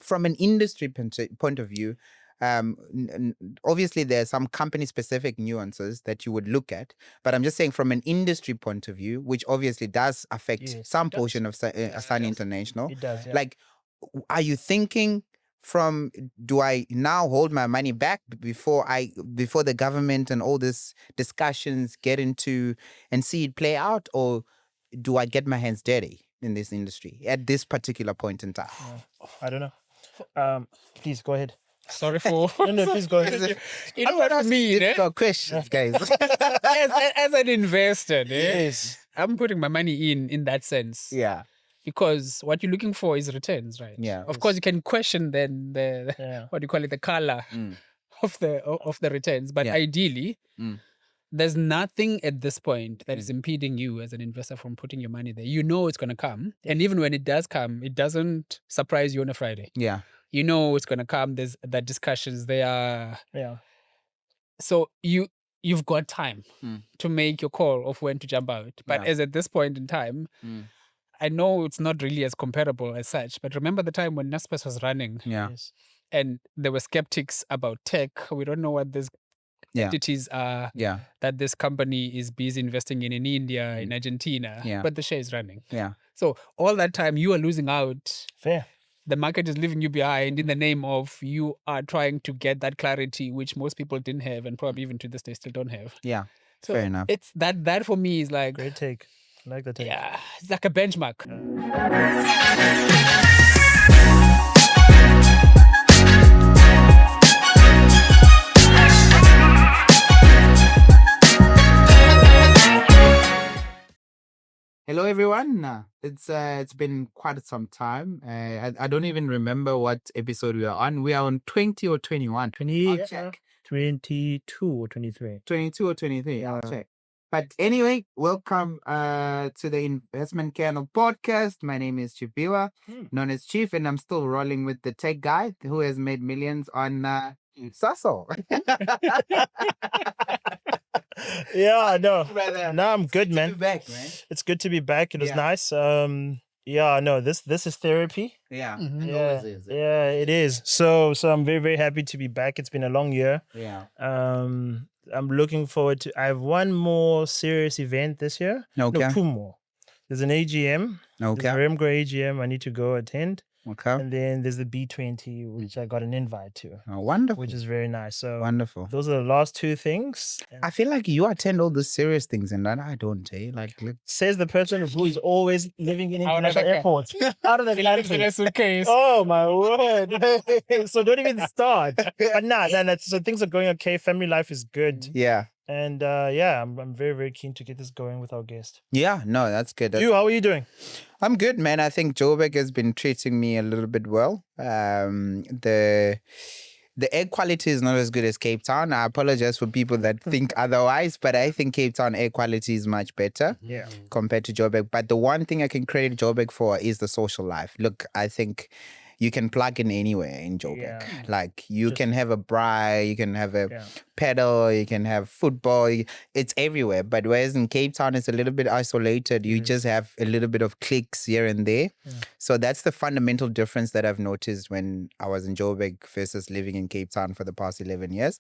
from an industry point of view, obviously there are some company-specific nuances that you would look at, but I'm just saying from an industry point of view, which obviously does affect some portion of Sun International. It does, yeah. Like, are you thinking from, do I now hold my money back before the government and all these discussions get into and see it play out, or do I get my hands dirty in this industry at this particular point in time? I don't know. Please go ahead. Sorry for... No, please go ahead. You know what, for me, Questions, guys. as an investor, Yes. I'm putting my money in that sense. Yeah. Because what you're looking for is returns, right? Yeah. Of course, you can question then what do you call it, the color of the returns. But ideally, there's nothing at this point that is impeding you as an investor from putting your money there. You know it's going to come. And even when it does come, it doesn't surprise you on a Friday. Yeah. You know it's going to come. There's that discussions there. Yeah. So you've got time to make your call of when to jump out. But as at this point in time, I know it's not really as comparable as such, but remember the time when Naspers was running and there were skeptics about tech. We don't know what these entities are that this company is busy investing in India, in Argentina, but the share is running. Yeah. So all that time you are losing out. Fair. The market is leaving you behind in the name of you are trying to get that clarity, which most people didn't have and probably even to this day still don't have. Yeah. So fair enough. It's that for me is like... Great take. I like the take. Yeah, it's like a benchmark. Hello, everyone. It's been quite some time. I don't even remember what episode we are on. We are on 20 or 21. 22 or 23. 22 or 23. I'll check. But anyway, welcome to the Investment Kernel podcast. My name is Chibiwa, known as Chief, and I'm still rolling with the tech guy who has made millions on Sasso. Yeah, no. No, I'm good, man. Good to be back, man. It's good to be back. It was nice. This is therapy. Yeah. Yeah, yeah, it is. So I'm very, very happy to be back. It's been a long year. Yeah. I'm looking forward to. I have one more serious event this year. Okay. No, two more. There's an AGM. Okay. There's a Remgro AGM I need to go attend. Okay. And then there's the B20, which I got an invite to. Oh, wonderful. Which is very nice. So wonderful. Those are the last two things. I feel like you attend all the serious things and I don't, eh? Like says the person who is always living in international airports. Out of the country. Oh my word. So don't even start. But so things are going okay. Family life is good. Yeah. And I'm very, very keen to get this going with our guest. Yeah, no, that's good. How are you doing? I'm good, man. I think Joburg has been treating me a little bit well. The air quality is not as good as Cape Town. I apologize for people that think otherwise, but I think Cape Town air quality is much better compared to Joburg. But the one thing I can credit Joburg for is the social life. Look, I think you can plug in anywhere in Joburg. Yeah. Like you can have a braai, you can have a pedal, you can have football. It's everywhere. But whereas in Cape Town, it's a little bit isolated. You just have a little bit of clicks here and there. Yeah. So that's the fundamental difference that I've noticed when I was in Joburg versus living in Cape Town for the past 11 years.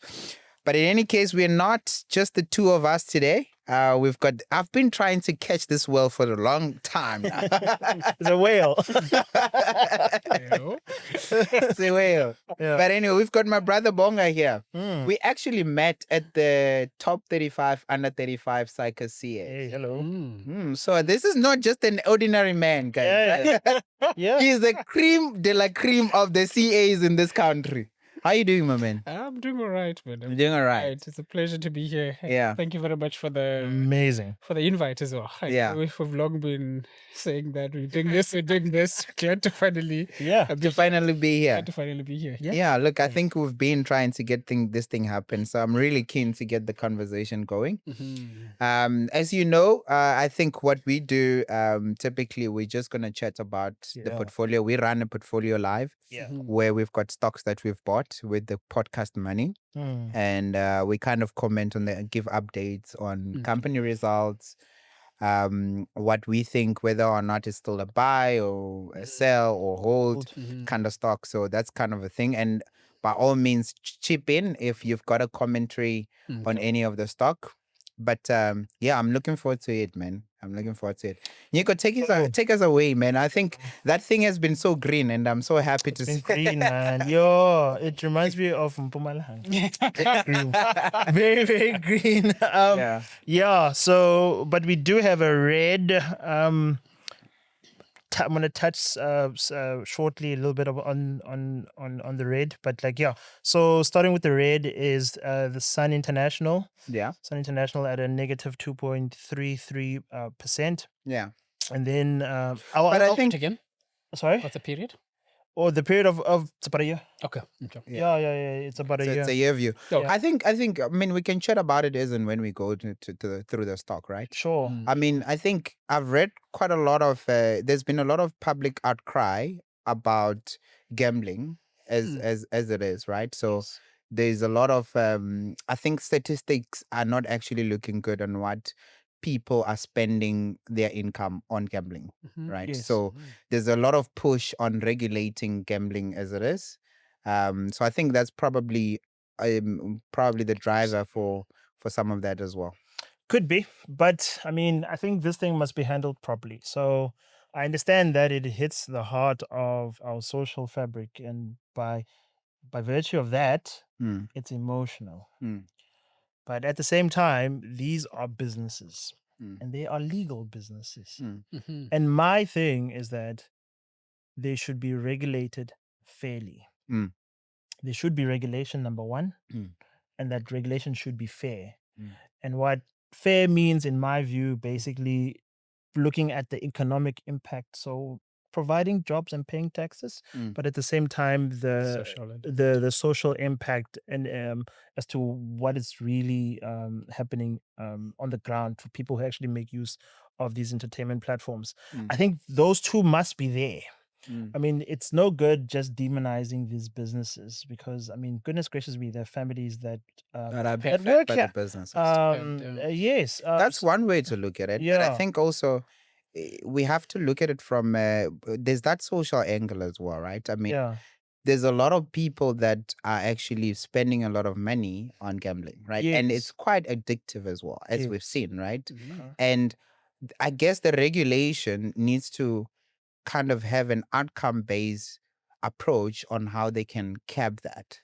But in any case, we're not just the two of us today. I've been trying to catch this whale for a long time now. It's a whale. It's a whale. Yeah. But anyway, we've got my brother Bonga here. We actually met at the top 35, under 35 Cycus CA. Hey, hello. So this is not just an ordinary man, guys. Yeah. He's the cream de la cream of the CAs in this country. How you doing, my man? I'm doing all right, man. I'm doing all right. It's a pleasure to be here. Yeah. Thank you very much for the invite as well. We've long been saying that we're doing this. Glad to finally be here. Glad to finally be here. Yeah. Look, I think we've been trying to get this thing happen. So I'm really keen to get the conversation going. Mm-hmm. As you know, I think what we do, typically we're just gonna chat about the portfolio. We run a portfolio live where we've got stocks that we've bought with the podcast money, and we kind of comment on give updates on company results, what we think whether or not it's still a buy or a sell or hold kind of stock. So that's kind of a thing. And by all means, chip in if you've got a commentary on any of the stock. But yeah, I'm looking forward to it, man. I'm looking forward to it. Nico, take us away, man. I think that thing has been so green, and I'm so happy to see. Green, man. Yo, it reminds me of Mpumalanga. Green. Very, very green. Yeah. So, but we do have a red. I'm gonna touch shortly a little bit on the red, but like So starting with the red is the Sun International. Yeah. Sun International at a negative 2.33%. Yeah. And then I think again. Sorry. What's the period? Oh, the period of it's about a year. Okay. Yeah. It's about a year. It's a year view. Oh. I mean, we can chat about it as and when we go through the stock, right? Sure. I mean, I think I've read quite a lot of. There's been a lot of public outcry about gambling as it is, right? So there's a lot of. I think statistics are not actually looking good on what people are spending their income on gambling, right? Yes. So there's a lot of push on regulating gambling as it is. So I think that's probably the driver for some of that as well. Could be, but I mean, I think this thing must be handled properly. So I understand that it hits the heart of our social fabric, and by virtue of that, it's emotional. But at the same time, these are businesses, and they are legal businesses. And my thing is that they should be regulated fairly. There should be regulation, number one, and that regulation should be fair. And what fair means, in my view, basically looking at the economic impact. So providing jobs and paying taxes, but at the same time the social impact and as to what is really happening on the ground for people who actually make use of these entertainment platforms. I think those two must be there. I mean, it's no good just demonizing these businesses because, I mean, goodness gracious me, there are families that are that fed work by here. the businesses. Yes. That's one way to look at it. But I think also we have to look at it from there's that social angle as well, right? I mean, there's a lot of people that are actually spending a lot of money on gambling, right? And it's quite addictive as well, as we've seen, right? And I guess the regulation needs to kind of have an outcome-based approach on how they can cap that,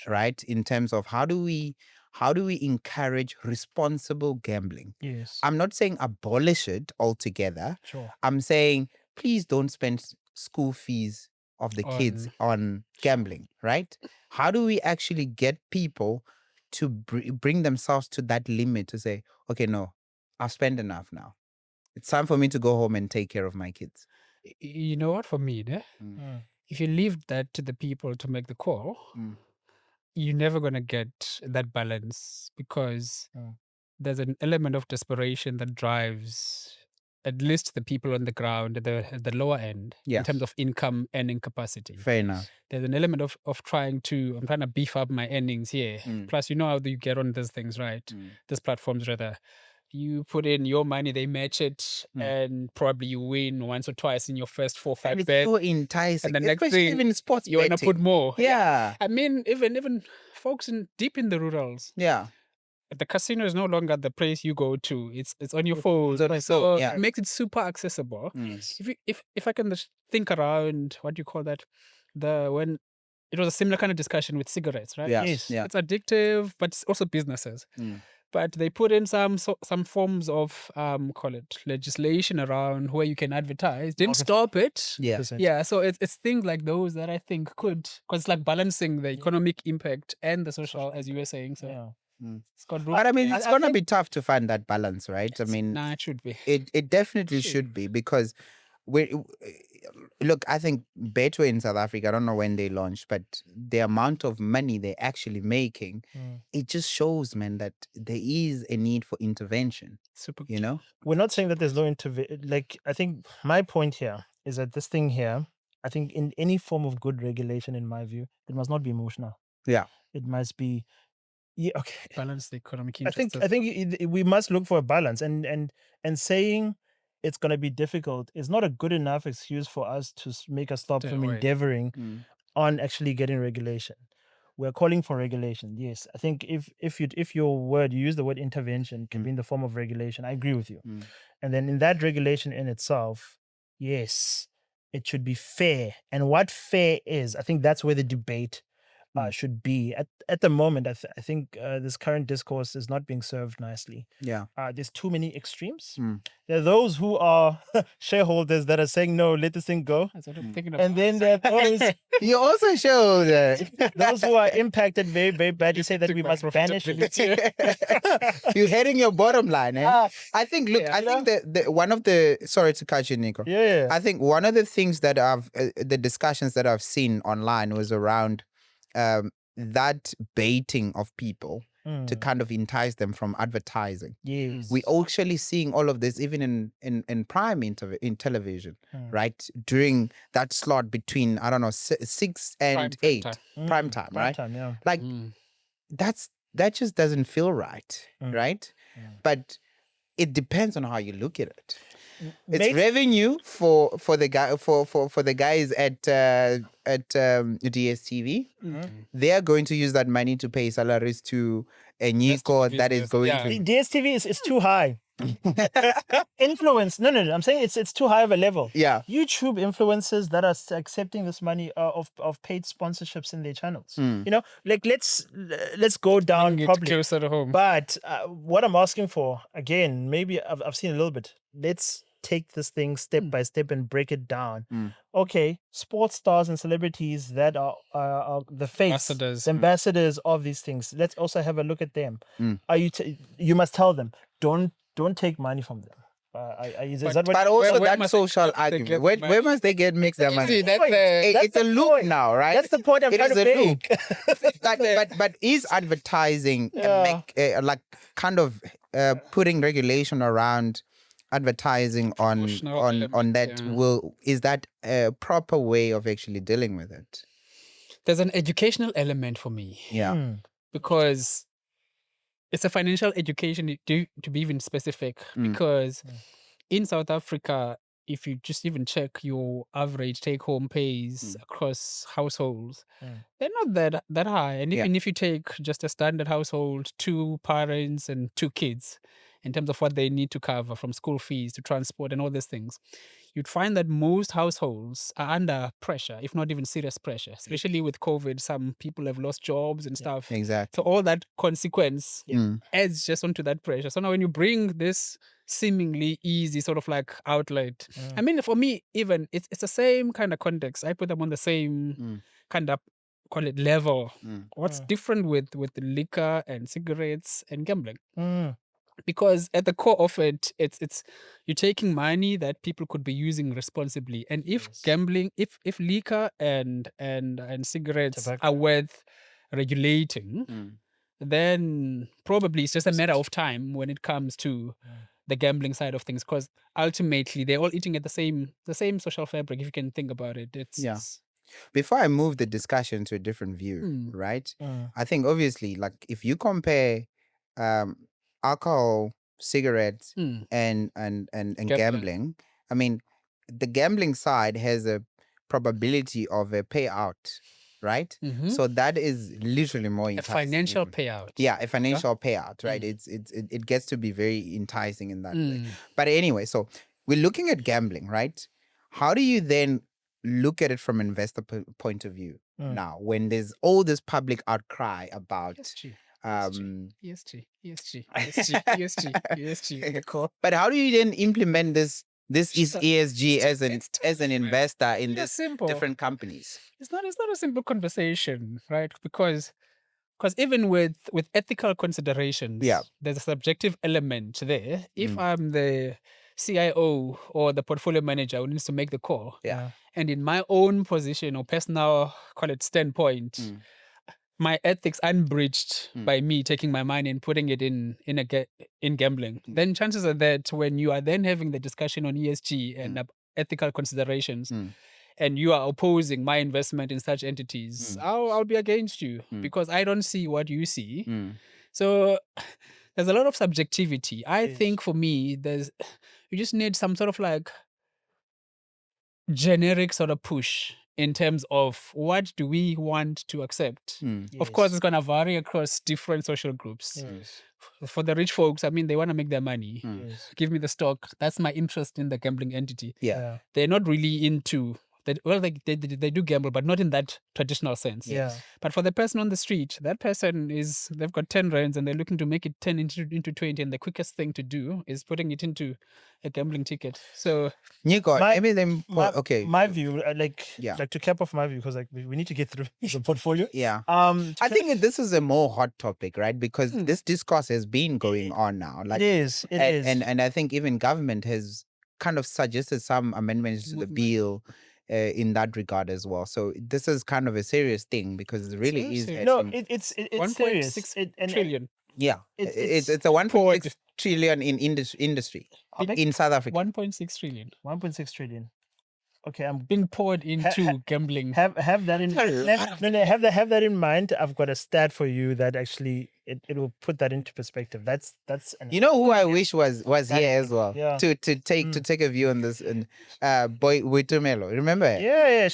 right? In terms of how do we encourage responsible gambling? Yes. I'm not saying abolish it altogether. Sure. I'm saying please don't spend school fees of the kids on gambling, right? How do we actually get people to bring themselves to that limit to say, okay, no, I've spent enough now. It's time for me to go home and take care of my kids. You know what? For me, if you leave that to the people to make the call, you're never going to get that balance because there's an element of desperation that drives at least the people on the ground at the lower end in terms of income earning capacity. Fair enough. There's an element of I'm trying to beef up my earnings here. Plus, you know how you get on these things, right? These platforms, rather. You put in your money, they match it, and probably you win once or twice in your first 4 or 5 and bets. It's so enticing. And the next especially thing, even sports you want to put more. Yeah. I mean, even folks deep in the rurals. Yeah. The casino is no longer the place you go to. It's on your phone. So it makes it super accessible. If I can just think around, what do you call that? When it was a similar kind of discussion with cigarettes, right? Yes. Yeah. It's addictive, but it's also businesses. But they put in some forms of call it legislation around where you can advertise. Didn't stop it. Yeah. So it's things like those that I think could, because it's like balancing the economic impact and the social, as you were saying. So it's got room. But I mean, it's gonna be tough to find that balance, right? I mean, it should be. It definitely should be because look, I think Betway in South Africa, I don't know when they launched, but the amount of money they're actually making, it just shows, man, that there is a need for intervention. Super. You know? We're not saying that there's no intervention. Like, I think my point here is that this thing here, I think in any form of good regulation, in my view, it must not be emotional. Yeah. It must be Yeah, okay. Balance the economic I interests. think we must look for a balance, and saying it's going to be difficult is not a good enough excuse for us to make us stop Stay from away. endeavoring Mm. on actually getting regulation. We're calling for regulation. Yes, I think if your word, you use the word intervention, can be in the form of regulation. I agree with you. Mm. And then in that regulation in itself, yes, it should be fair. And what fair is, I think that's where the debate should be. At the moment, I think this current discourse is not being served nicely. Yeah. There's too many extremes. Mm. There are those who are shareholders that are saying, no, let this thing go. That's what I'm thinking And then there are those, You also show that those who are impacted very, very badly say that we must banish it. you're hitting your bottom line. Eh? I think, look, Yeah. I think the one of the, sorry to cut you, Nico. Yeah. I think one of the things that the discussions that I've seen online was around that baiting of people to kind of entice them from advertising. Yes. We're actually seeing all of this even in prime in television, right? During that slot between, I don't know, 6 and 8, prime time, right? Prime time, yeah. Like, that just doesn't feel right, right? But it depends on how you look at it. It's revenue for the guy for the guys at DSTV. They are going to use that money to pay salaries to a Nico that is going to. DSTV is too high. Influence. No. I'm saying it's too high of a level. Yeah. YouTube influencers that are accepting this money of paid sponsorships in their channels. You know, like let's go down probably closer to home. But what I'm asking for, again, maybe I've seen a little bit. Let's take this thing step by step and break it down. Okay, sports stars and celebrities that are the face, ambassadors of these things. Let's also have a look at them. Are you must tell them, don't take money from them. But also that social argument. Where must they get mixed their money? It's a loop now, right? That's the point I'm trying to make. but is advertising like kind of putting regulation around advertising on that? Is that a proper way of actually dealing with it? There's an educational element for me. Yeah. Because it's a financial education, to be even specific, because in South Africa, if you just even check your average take-home pays across households, they're not that high. And even if you take just a standard household, 2 parents and 2 kids, in terms of what they need to cover from school fees to transport and all these things, you'd find that most households are under pressure, if not even serious pressure, especially with COVID. Some people have lost jobs and stuff. Exactly. So all that consequence adds just onto that pressure. So now when you bring this seemingly easy sort of like outlet, I mean, for me, even it's the same kind of context. I put them on the same kind of, call it, level. What's different with the liquor and cigarettes and gambling? Because at the core of it, it's you're taking money that people could be using responsibly. And if gambling, if liquor and cigarettes are worth regulating, then probably it's just a matter of time when it comes to the gambling side of things. Because ultimately, they're all eating at the same social fabric. If you can think about it, Before I move the discussion to a different view, right? I think obviously, like if you compare alcohol, cigarettes, and gambling. I mean, the gambling side has a probability of a payout, right? So that is literally more enticing. A financial payout. Yeah, a financial payout, right? It gets to be very enticing in that way. But anyway, so we're looking at gambling, right? How do you then look at it from an investor point of view now when there's all this public outcry about ESG. Cool. But how do you then implement this is ESG as an investor in these different companies? It's not a simple conversation, right? Because even with ethical considerations, there's a subjective element there. If I'm the CIO or the portfolio manager who needs to make the call, and in my own position or personal, call it, standpoint, my ethics unbridged by me taking my money and putting it in gambling, then chances are that when you are then having the discussion on ESG and ethical considerations, and you are opposing my investment in such entities, I'll be against you because I don't see what you see. So there's a lot of subjectivity. I think for me, you just need some sort of like generic sort of push in terms of what do we want to accept. Of course, it's going to vary across different social groups. For the rich folks, I mean, they want to make their money. Give me the stock. That's my interest in the gambling entity. They're not really into that. Well, they do gamble, but not in that traditional sense. But for the person on the street, that person they've got 10 rands and they're looking to make it 10 into 20. And the quickest thing to do is putting it into a gambling ticket. So Nico, everything. Okay. My view, like to cap off my view, because like we need to get through the portfolio. I think this is a more hot topic, right? Because this discourse has been going on now. Like it is. And I think even government has kind of suggested some amendments to the bill in that regard as well. So this is kind of a serious thing because it really is. No, it's 1.6 trillion. It's a 1.6 trillion in industry in South Africa. 1.6 trillion. 1.6 trillion. Okay, I'm being poured into gambling. Have that in have that in mind. I've got a stat for you that actually it will put that into perspective. That's you know who I wish was here as well to take a view on this. And boy Witumelo, remember? I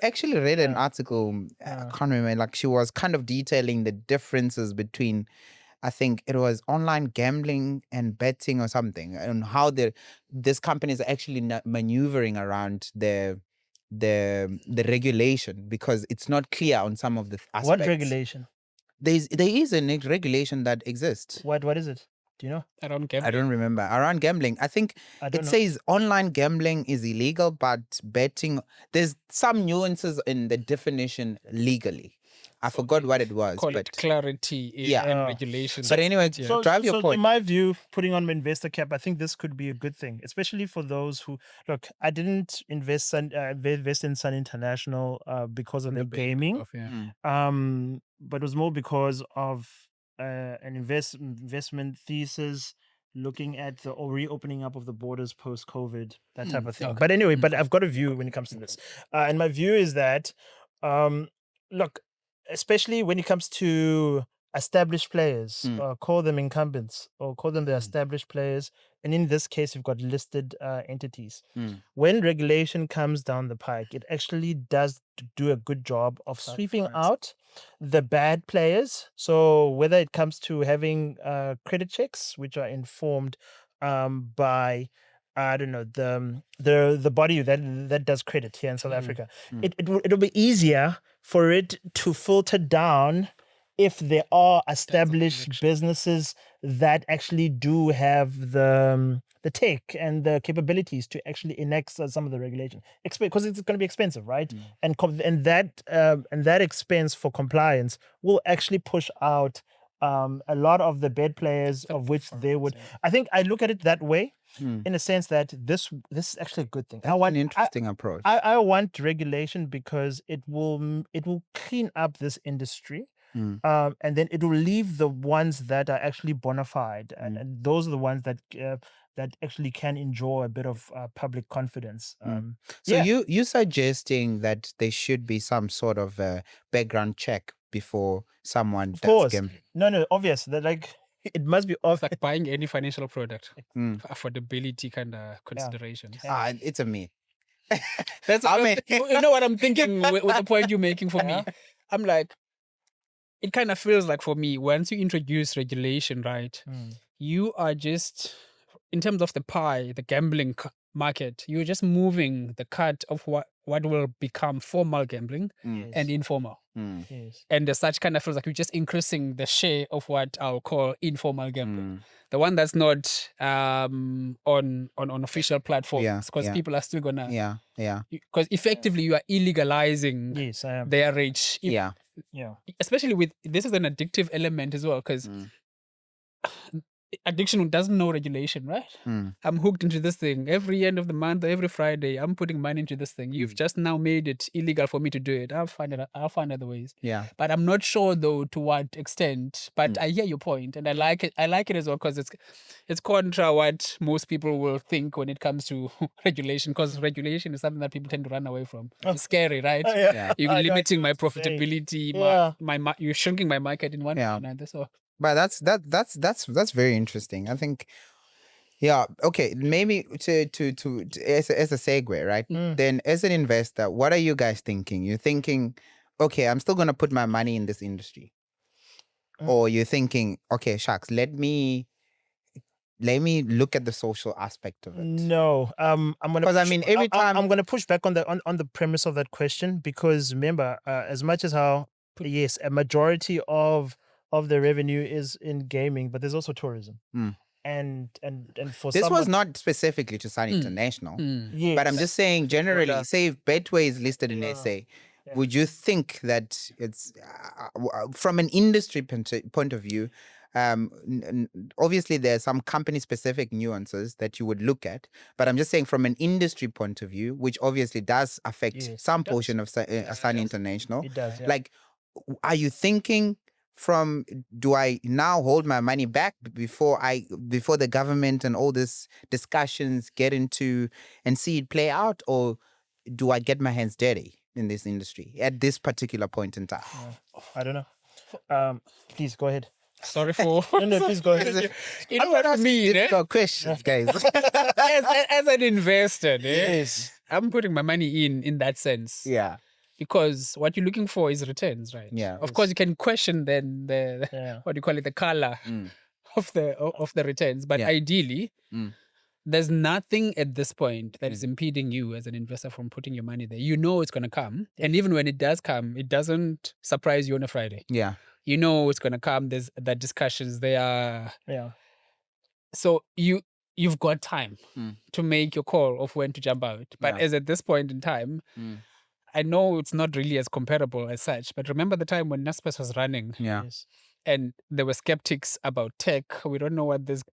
actually read an article. I can't remember. Like she was kind of detailing the differences between, I think it was online gambling and betting or something, and how these companies are actually maneuvering around the regulation because it's not clear on some of the aspects. What regulation? There is a regulation that exists. What is it? Do you know? Around gambling. I don't remember. Around gambling. I think it says online gambling is illegal, but betting, there's some nuances in the definition legally. I forgot what it was. Call it clarity and regulation. But anyway, drive your point. In my view, putting on my investor cap, I think this could be a good thing, especially for those who look. I didn't invest in Sun International because of their gaming, but it was more because of an investment thesis, looking at the reopening up of the borders post-COVID, that type of thing. Okay. But anyway, I've got a view when it comes to this, and my view is that look. Especially when it comes to established players, call them incumbents or call them the established players. And in this case, you've got listed entities. When regulation comes down the pike, it actually does do a good job of sweeping out the bad players. So whether it comes to having credit checks, which are informed by I don't know the body that does credit here in South Africa. It'll be easier for it to filter down if there are established businesses that actually do have the tech and the capabilities to actually enact some of the regulation, because it's going to be expensive, right? And that expense for compliance will actually push out a lot of the bad players, of which they would. I think I look at it that way. In a sense that this is actually a good thing. That's an interesting approach. I want regulation because it will clean up this industry, and then it will leave the ones that are actually bona fide, and those are the ones that actually can enjoy a bit of public confidence. So you suggesting that there should be some sort of background check before someone does gambling? No, obvious that like. It must be off. Like buying any financial product, affordability kind of considerations. It's a myth. That's you know what I'm thinking with the point you're making for me. I'm like, it kind of feels like for me, once you introduce regulation, right, you are just, in terms of the pie, the gambling market, you're just moving the cut of what will become formal gambling and informal. And as such, kind of feels like you're just increasing the share of what I'll call informal gambling. The one that's not on official platforms, because people are still gonna because effectively you are illegalizing their rage. Especially with this is an addictive element as well, because addiction doesn't know regulation, right? I'm hooked into this thing. Every end of the month, every Friday, I'm putting money into this thing. You've just now made it illegal for me to do it. I'll find other ways. Yeah. But I'm not sure though to what extent. But I hear your point, and I like it. I like it as well because it's contra what most people will think when it comes to regulation. Because regulation is something that people tend to run away from. It's scary, right? Yeah. You're I know limiting my what you're saying. profitability. Yeah. You're shrinking my market in one way Yeah. or another. So But that's very interesting. I think, yeah. Okay, maybe to as a segue, right? Then, as an investor, what are you guys thinking? You're thinking, okay, I'm still gonna put my money in this industry, or you're thinking, okay, shucks, let me look at the social aspect of it. No, I'm gonna. 'Cause, I mean, every time- I'm gonna push back on the premise of that question, because remember, as much as how yes, a majority of the revenue is in gaming, but there's also tourism, and for This was someone, not specifically to Sun International, yes, but I'm just saying generally. broader. Say if Betway is listed in SA, would you think that it's from an industry point of view? Obviously, there are some company-specific nuances that you would look at, but I'm just saying from an industry point of view, which obviously does affect Yes, some it does. portion of Sun International. It does, yeah. Like, are you thinking from, do I now hold my money back before the government and all these discussions get into and see it play out, or do I get my hands dirty in this industry at this particular point in time? I don't know. Please go ahead. sorry for No, please go ahead. you know what I mean, eh? Difficult questions, guys. as an investor, Yes. I'm putting my money in that sense. Yeah. Because what you're looking for is returns, right? Yeah. Of course, you can question then the what do you call it, the color of the returns, but Yeah. ideally, there's nothing at this point that is impeding you as an investor from putting your money there. You know it's going to come, and even when it does come, it doesn't surprise you on a Friday. Yeah. You know it's going to come. There's that discussions there. Yeah. So you've got time to make your call of when to jump out. But Yeah. as at this point in time, I know it's not really as comparable as such. But remember the time when Naspers was running, Yeah. Yes. and there were skeptics about tech. We don't know what these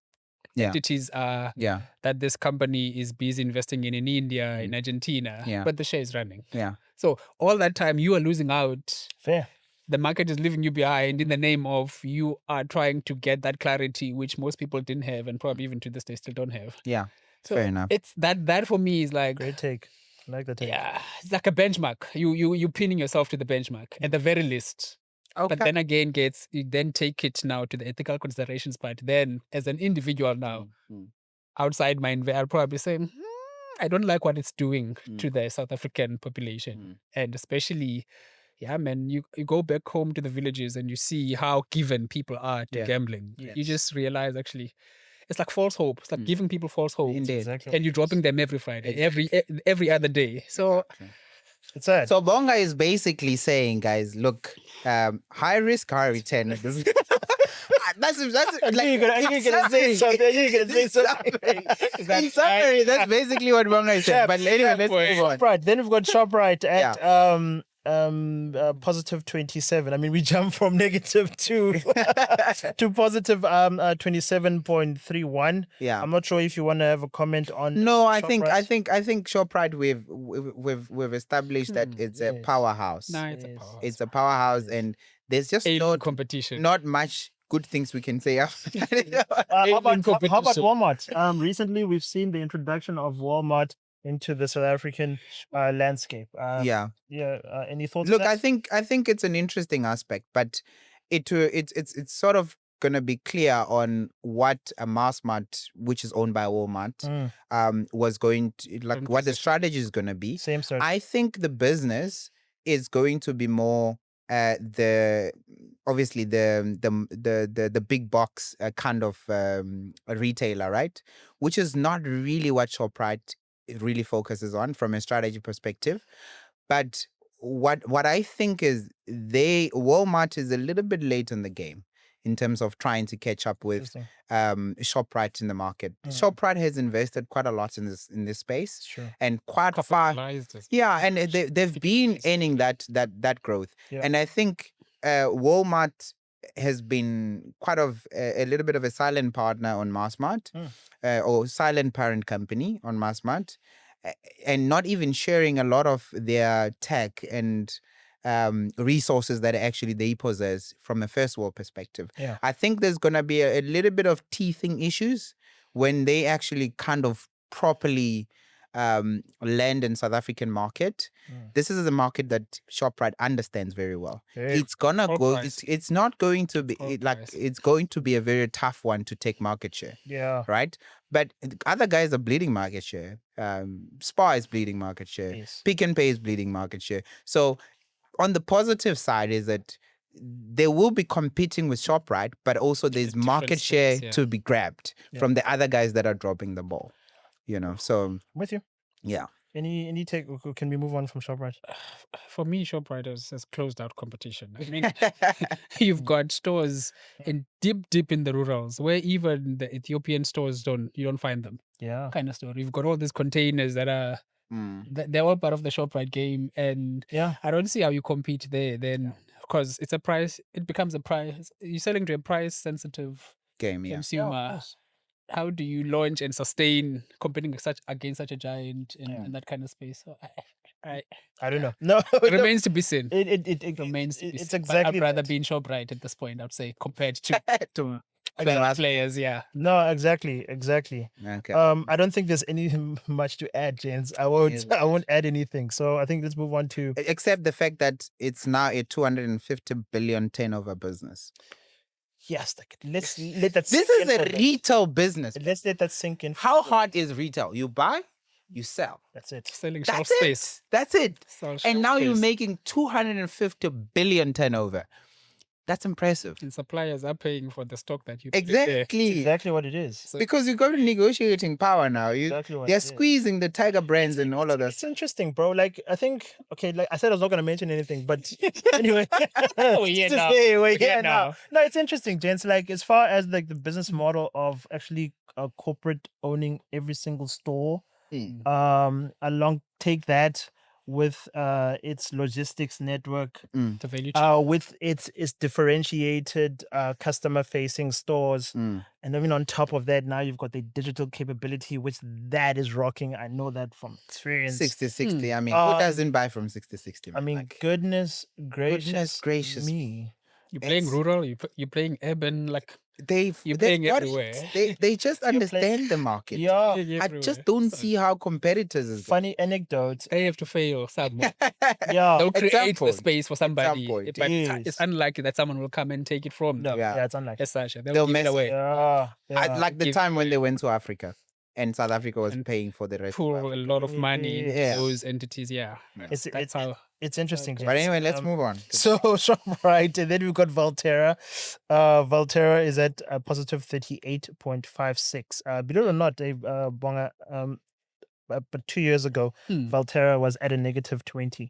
Yeah. entities are. Yeah. That this company is busy investing in India, in Argentina. Yeah. But the share is running. Yeah. So all that time you are losing out. Fair. The market is leaving you behind in the name of you are trying to get that clarity, which most people didn't have, and probably even to this day still don't have. Yeah. So Fair enough. it's that for me is like, Great take. I like the take. yeah, it's like a benchmark. You pinning yourself to the benchmark at the very least. Okay. But then again, you then take it now to the ethical considerations part. Then as an individual now, outside my I'll probably say, I don't like what it's doing to the South African population. And especially, yeah, man, you go back home to the villages and you see how given people are to gambling. You just realize actually, it's like false hope. It's like giving people false hope. Indeed. Exactly. And you're dropping them every Friday, every other day. So It's sad. So Bonga is basically saying, guys, look, high risk, high return. That's like, you're gonna say something. You're gonna say something. in summary, that's basically what Bonga is saying. But anyway, let's move on. Right. Then we've got ShopRite at positive 27. I mean, we jumped from negative to positive 27.31. Yeah. I'm not sure if you want to have a comment on. No, I ShopRite. think ShopRite we've established that it's a powerhouse. nah, it's a power. It's a powerhouse, and there's just competition. not much good things we can say after that. How about competition. Walmart? Recently, we've seen the introduction of Walmart into the South African landscape. Yeah. Any thoughts? Look, on that? I think it's an interesting aspect, but it's sort of gonna be clear on what a Massmart, which is owned by Walmart, was going to like, what the strategy is gonna be. Same story. I think the business is going to be more obviously the big box kind of a retailer, right? Which is not really what ShopRite really focuses on from a strategy perspective. But what I think is Walmart is a little bit late in the game in terms of trying to catch up with ShopRite in the market. ShopRite has invested quite a lot in this space, Sure. and quite far. Yeah, and they've been earning that growth, Yeah. and I think Walmart has been quite a little bit of a silent partner on Massmart, or silent parent company on Massmart, and not even sharing a lot of their tech and resources that actually they possess from a first world perspective. Yeah. I think there's going to be a little bit of teething issues when they actually kind of properly land in South African market. This is a market that Shoprite understands very well. It's gonna Full go. price. It's not going to be Full like price. it's going to be a very tough one to take market share. Yeah. Right. But other guys are bleeding market share. Spar is bleeding market share. Yes. Pick and Pay is bleeding market share. So on the positive side is that they will be competing with Shoprite, but also there's different market share space, yeah. to be grabbed from the other guys that are dropping the ball. You know, so I'm with you. yeah. Any take? Can we move on from Shoprite? For me, Shoprite has closed out competition. I mean, you've got stores in deep in the rurals where even the Ethiopian stores you don't find them. Yeah. Kind of store. You've got all these containers that are they're all part of the Shoprite game, and Yeah. I don't see how you compete there. Then, because it's a price, it becomes a price. You're selling to a price sensitive Game, yeah. consumer. How do you launch and sustain competing against such a giant in that kind of space? So I don't know. No, it remains to be seen. It Remains to be it's seen. But exactly I'd rather that. be in Shoprite at this point, I'd say, compared to To other players. Yeah. No, exactly. Okay. I don't think there's anything much to add, James. I won't add anything. So I think let's move on to Except the fact that it's now a 250 billion turnover business. yes. Let's let that. This sink is in a for a bit. retail business. Let's let that sink in. How hard is retail? You buy, you sell. That's it. Selling shelf That's space. it. That's it. Sell shelf And now you're space. making 250 billion turnover. That's impressive. And suppliers are paying for the stock that you put there. That's Exactly. exactly what it is. So Because you've got negotiating power now. Exactly what They're it is. squeezing the tiger brands and all of It's this. interesting, bro. Like I think okay, like I said, I was not gonna mention anything, but anyway, We're here just now. say we're We're here here now. now. No, it's interesting, gents. Like as far as like the business model of actually a corporate owning every single store, along take that with its logistics network, the value chain. with its differentiated customer facing stores, and then on top of that, now you've got the digital capability, which that is rocking. I know that from experience. 60-60. I mean, who doesn't buy from 60-60? I mean, goodness gracious me. You're playing rural, you're playing urban, like you're playing got it. everywhere. They just understand the market. Yeah. Playing I everywhere. just don't So see how competitors is. Funny anecdote. they have to fail somewhere. Yeah. They'll At some create the point. space for somebody. point. But Yes. it's unlikely that someone will come and take it from No, them. Yeah. yeah, it's unlikely. As such, They'll they'll give mess it away. Yeah. Like the Give- time when they went to Africa and South Africa was And paying for the rest. Pull Of a Africa. lot of money into Yeah. those entities. Yeah. That's how. It's interesting. But gents. anyway, let's move on. So Shoprite, and then we've got Valterra. Valterra is at a positive 38.56. Believe it or not, Bonga, but 2 years ago, Valterra was at a negative 20%.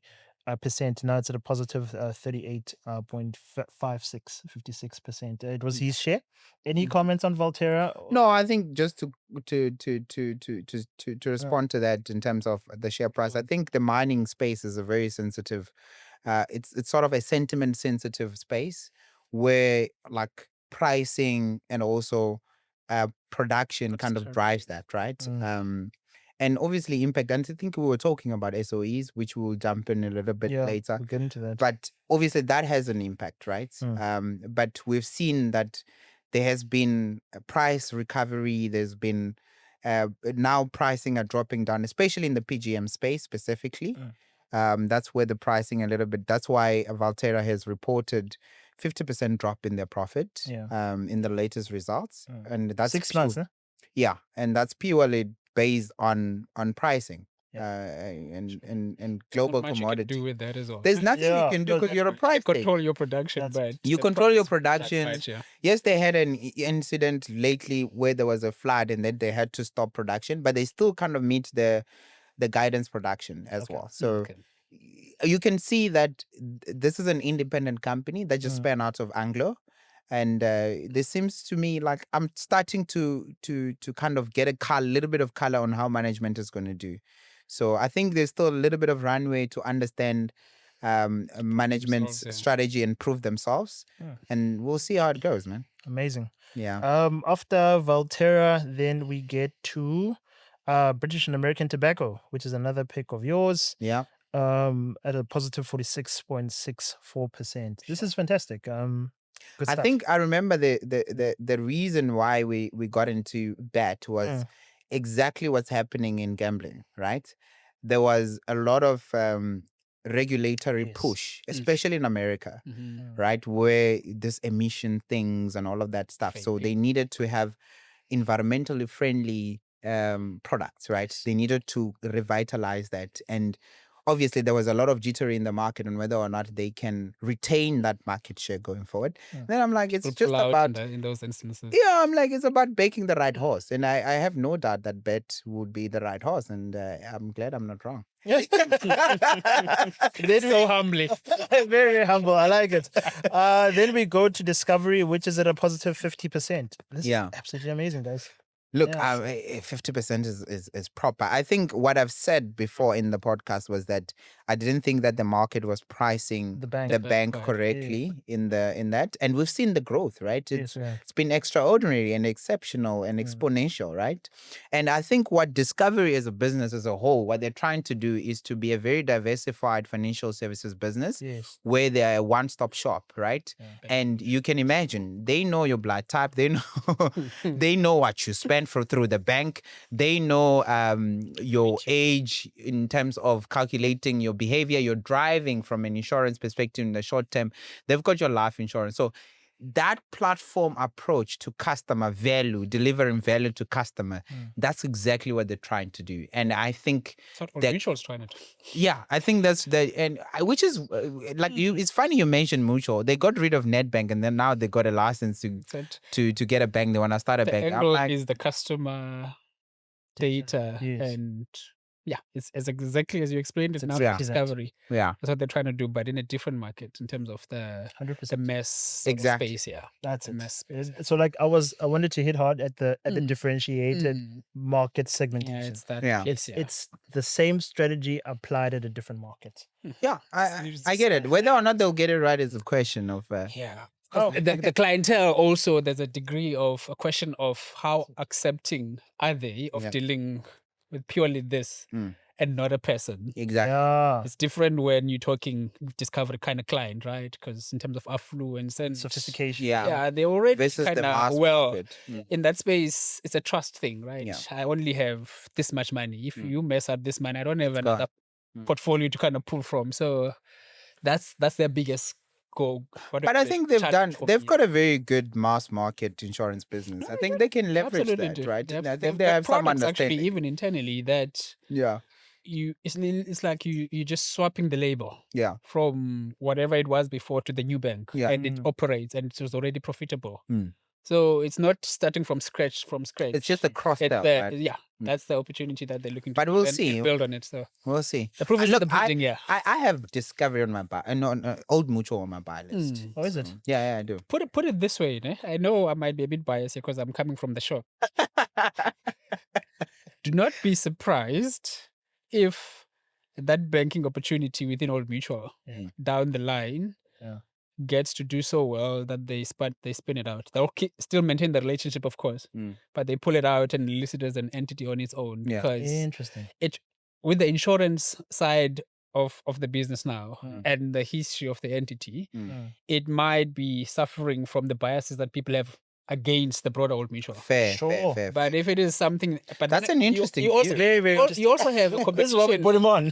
Now it's at a positive 56%. It was his share. Any comments on Valterra? No, I think just to respond to that in terms of the share price, I think the mining space is a very sensitive. It's sort of a sentiment sensitive space where like pricing and also production kind of drives that, right? And obviously impact. And I think we were talking about SOEs, which we'll jump in a little bit later. We'll get into that. But obviously that has an impact, right? But we've seen that there has been a price recovery. There's been now pricing are dropping down, especially in the PGM space specifically. That's where the pricing a little bit. That's why Valterra has reported 50% drop in their profit in the latest results, and that's 6 months. Huh? Yeah, and that's purely based on pricing. And global Not much you commodity. can do with that as well. There's nothing you can do because you're a price taker. Control your production, but You the control your price, that's production. much, yeah. Yes, they had an incident lately where there was a flood and then they had to stop production, but they still kind of meet the guidance production as well. So you can see that this is an independent company that just spun out of Anglo. And this seems to me like I'm starting to kind of get a little bit of color on how management is going to do. So I think there's still a little bit of runway to understand management's yeah. strategy and prove themselves. And we'll see how it goes, man. Amazing. Yeah. After Valterra, then we get to British and American Tobacco, which is another pick of yours. Yeah. At a positive 46.64%. This is fantastic. Good I stuff. think I remember the reason why we got into bet was exactly what's happening in gambling, right? There was a lot of regulatory Yes. push, especially in America, right? Where this emission things and all of that stuff. So they needed to have environmentally friendly products, right? They needed to revitalize that. And obviously there was a lot of jittery in the market on whether or not they can retain that market share going forward. Then I'm like, it's People just pull out about in those instances. yeah, I'm like, it's about baking the right horse. And I have no doubt that bet would be the right horse. And I'm glad I'm not wrong. So humbly. very, very humble. I like it. Then we go to Discovery, which is at a positive 50%. This is absolutely amazing, guys. Look, 50% is proper. I think what I've said before in the podcast was that I didn't think that the market was pricing the bank correctly in that. And we've seen the growth, right? It's been extraordinary and exceptional and exponential, right? And I think what Discovery as a business as a whole, what they're trying to do is to be a very diversified financial services business where they're a one-stop shop, right? And you can imagine, they know your blood type, they know they know what you spend through the bank. They know your age in terms of calculating your behavior, your driving from an insurance perspective in the short term. They've got your life insurance. So that platform approach to customer value, delivering value to customer, that's exactly what they're trying to do. And I think that's what Mutual's trying to do. Yeah, I think that's which is like it's funny you mentioned Mutual. They got rid of NetBank and then now they got a license to get a bank. They want to start a bank. The angle is the customer data and it's exactly as you explained. It's now Discovery. Yeah, that's what they're trying to do, but in a different market in terms of the 100% the mess space. Yeah, that's the it. Mess space. So like I wanted to hit hard at the differentiated market segmentation. Yeah, it's that. It's the same strategy applied at a different market. Yeah, I get it. Whether or not they'll get it right is a question of the clientele also. There's a degree of a question of how accepting are they of dealing with purely this and not a person. Exactly. It's different when you're talking Discovery kind of client, right? Because in terms of affluence and sophistication, they already kind of in that space. It's a trust thing, right? Yeah. I only have this much money. If you mess up this money, I don't have another portfolio to kind of pull from. So that's their biggest goal. But I think they've got a very good mass market insurance business. I think they can leverage that, right? I think they have some understanding. Actually, even internally, that it's like you just swapping the label from whatever it was before to the new bank, and it operates and it was already profitable. So it's not starting from scratch. It's just a cross-sell, right? Yeah, that's the opportunity that they're looking to but we'll see. And build on it. So we'll see. The proof is in the pudding. I have Discovery on my buy, Old Mutual on my buy list. Oh, is it? Yeah, I do. Put it this way, né? I know I might be a bit biased because I'm coming from the shop. Do not be surprised if that banking opportunity within Old Mutual down the line gets to do so well that they spin it out. They'll still maintain the relationship, of course, but they pull it out and list it as an entity on its own. Because interesting. It with the insurance side of the business now and the history of the entity, it might be suffering from the biases that people have against the broader Old Mutual. Fair. But if it is something, but that's an interesting. You also, very, very interesting. You also have a competition. This is what we put him on.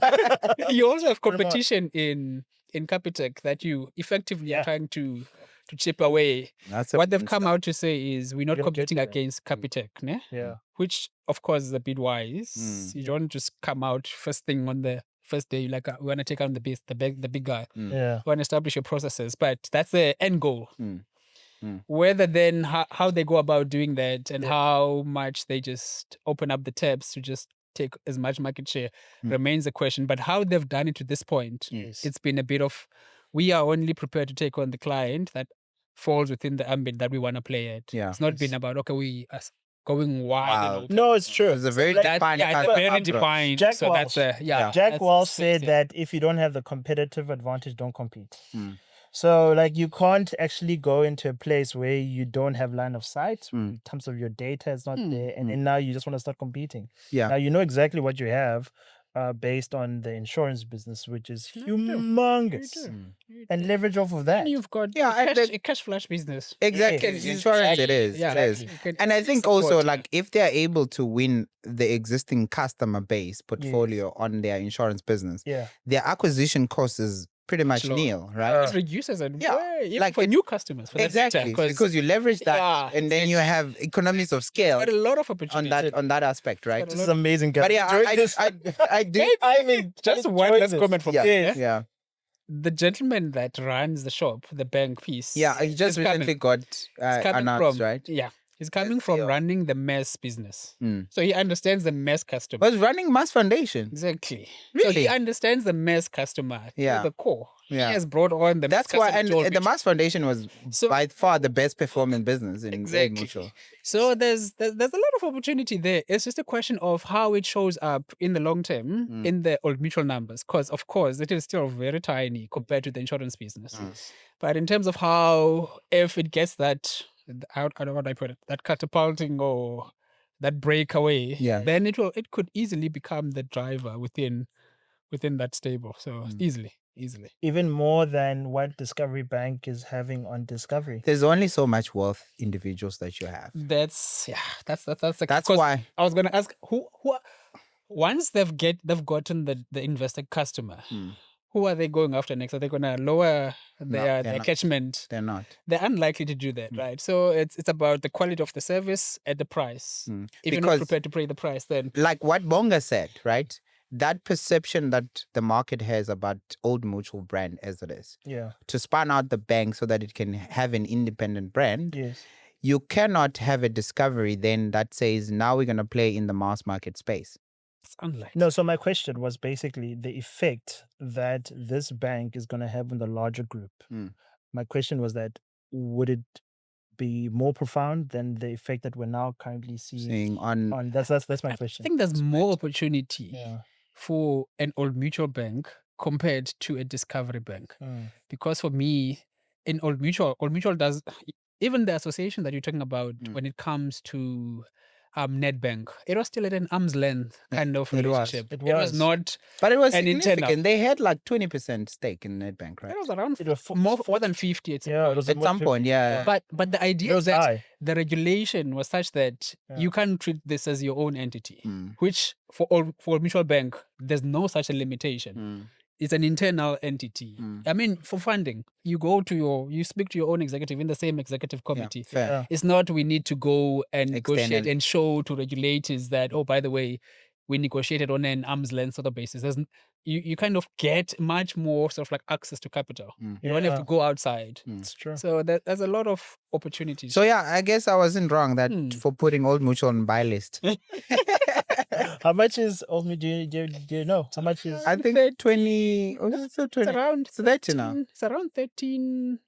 You also have competition in Capitec that you effectively are trying to chip away. What they've come out to say is we're not competing against Capitec, ne? Which of course is a bit wise. You don't just come out first thing on the first day like we want to take on the big guy. We want to establish your processes, but that's the end goal. Whether then how they go about doing that and how much they just open up the tabs to just take as much market share remains a question. But how they've done it to this point, it's been a bit of we are only prepared to take on the client that falls within the ambit that we want to play at. It's not been about we going wide. Wow. And open. No, it's true. It's a very Like, defined Yeah, it's customer very approach. defined. Jack so that's Welch. Yeah. Jack that's Welch space, said that if you don't have the competitive advantage, don't compete. Mm. So, like, you can't actually go into a place where you don't have line of sight Mm. in terms of your data is not Mm. there, and then now you just want to start competing. Yeah. Now you know exactly what you have, based on the insurance business, which is No, you do. humongous, You do. Mm. You and do. leverage off of that. And you've got Yeah, and a cash flash business. Exactly. Yes, Insurance, it is. Yeah, It is. you can And I think support, also, yeah. like, if they're able to win the existing customer base portfolio on their insurance business, Yeah. their acquisition cost is pretty much lower. nil, right? It reduces and Yeah, even like for it- new customers. For that matter, Exactly, because you leverage that, Yeah, and then you have economies of scale got a lot of on opportunity. that aspect, right? got a This is amazing, guys. But yeah, Enjoyed I this. do. I mean, Just one last comment from Yeah. me. Yes. Yeah, The gentleman that runs the shop, the bank piece. yeah. He just is coming- recently got is coming announced, from, right? Yeah. He's coming from deal. running the mass business. Mm. So he understands the mass customer. Was running Mass Foundation. Exactly. So he Really? understands the mass customer. Yeah. The core. Yeah. He has brought on the That's mass why, customer and to all the reach. Mass Foundation was So- by far the best performing business in Old Exactly. Mutual. So there's a lot of opportunity there. It's just a question of how it shows up in the long term Mm. in the Old Mutual numbers. Because of course it is still very tiny compared to the insurance business. Mm. But in terms of how, if it gets that, I don't know what I put it, that catapulting or that breakaway, Yeah. then it could easily become the driver within that stable. So easily. Even more than what Discovery Bank is having on Discovery. There's only so much wealth individuals that you have. That's the That's 'cause why. I was gonna ask who once they've gotten the invested customer, Mm. who are they going after next? Are they gonna lower they're their not. catchment? They're not. They're unlikely to do that, right? So it's about the quality of the service at the price. Mm. If you're Because- not prepared to pay the price, then Like what Bonga said, right? That perception that the market has about Old Mutual brand as it is, Yeah. to span out the bank so that it can have an independent brand, Yes. you cannot have a Discovery then that says, now we're going to play in the mass market space. it's unlikely. No, so my question was basically the effect that this bank is going to have on the larger group. Mm. My question was that would it be more profound than the effect that we're now currently seeing Saying on that's my I question. think there's more opportunity Yeah. for an Old Mutual bank compared to a Discovery bank. Mm. Because for me, in Old Mutual does, even the association that you're talking about when it comes to Nedbank, it was still at an arm's length kind of it was. relationship. It It was was. not. but it was an internal. significant. They had like 20% stake in Nedbank, right? It was around It was more than 50. It's Yeah, it was At some point, yeah. But the idea It is was that high. the regulation was such that you can't treat this as your own entity, Mm. which for mutual bank, there's no such a limitation. Mm. It's an internal entity. Mm. I mean, for funding, you speak to your own executive in the same executive committee. Fair. Yeah. It's not we need to go and negotiate External. and show to regulators that, oh, by the way, we negotiated on an arm's length sort of basis. You kind of get much more sort of like access to capital. Mm. You don't have to Yeah. go outside. It's true. So there's a lot of opportunities. So yeah, I guess I wasn't wrong that for putting Old Mutual on buy list. How much is ultimately? Do you know? How much is? I think 20. Oh, it's still 20. it's around So 30 now. It's around 13,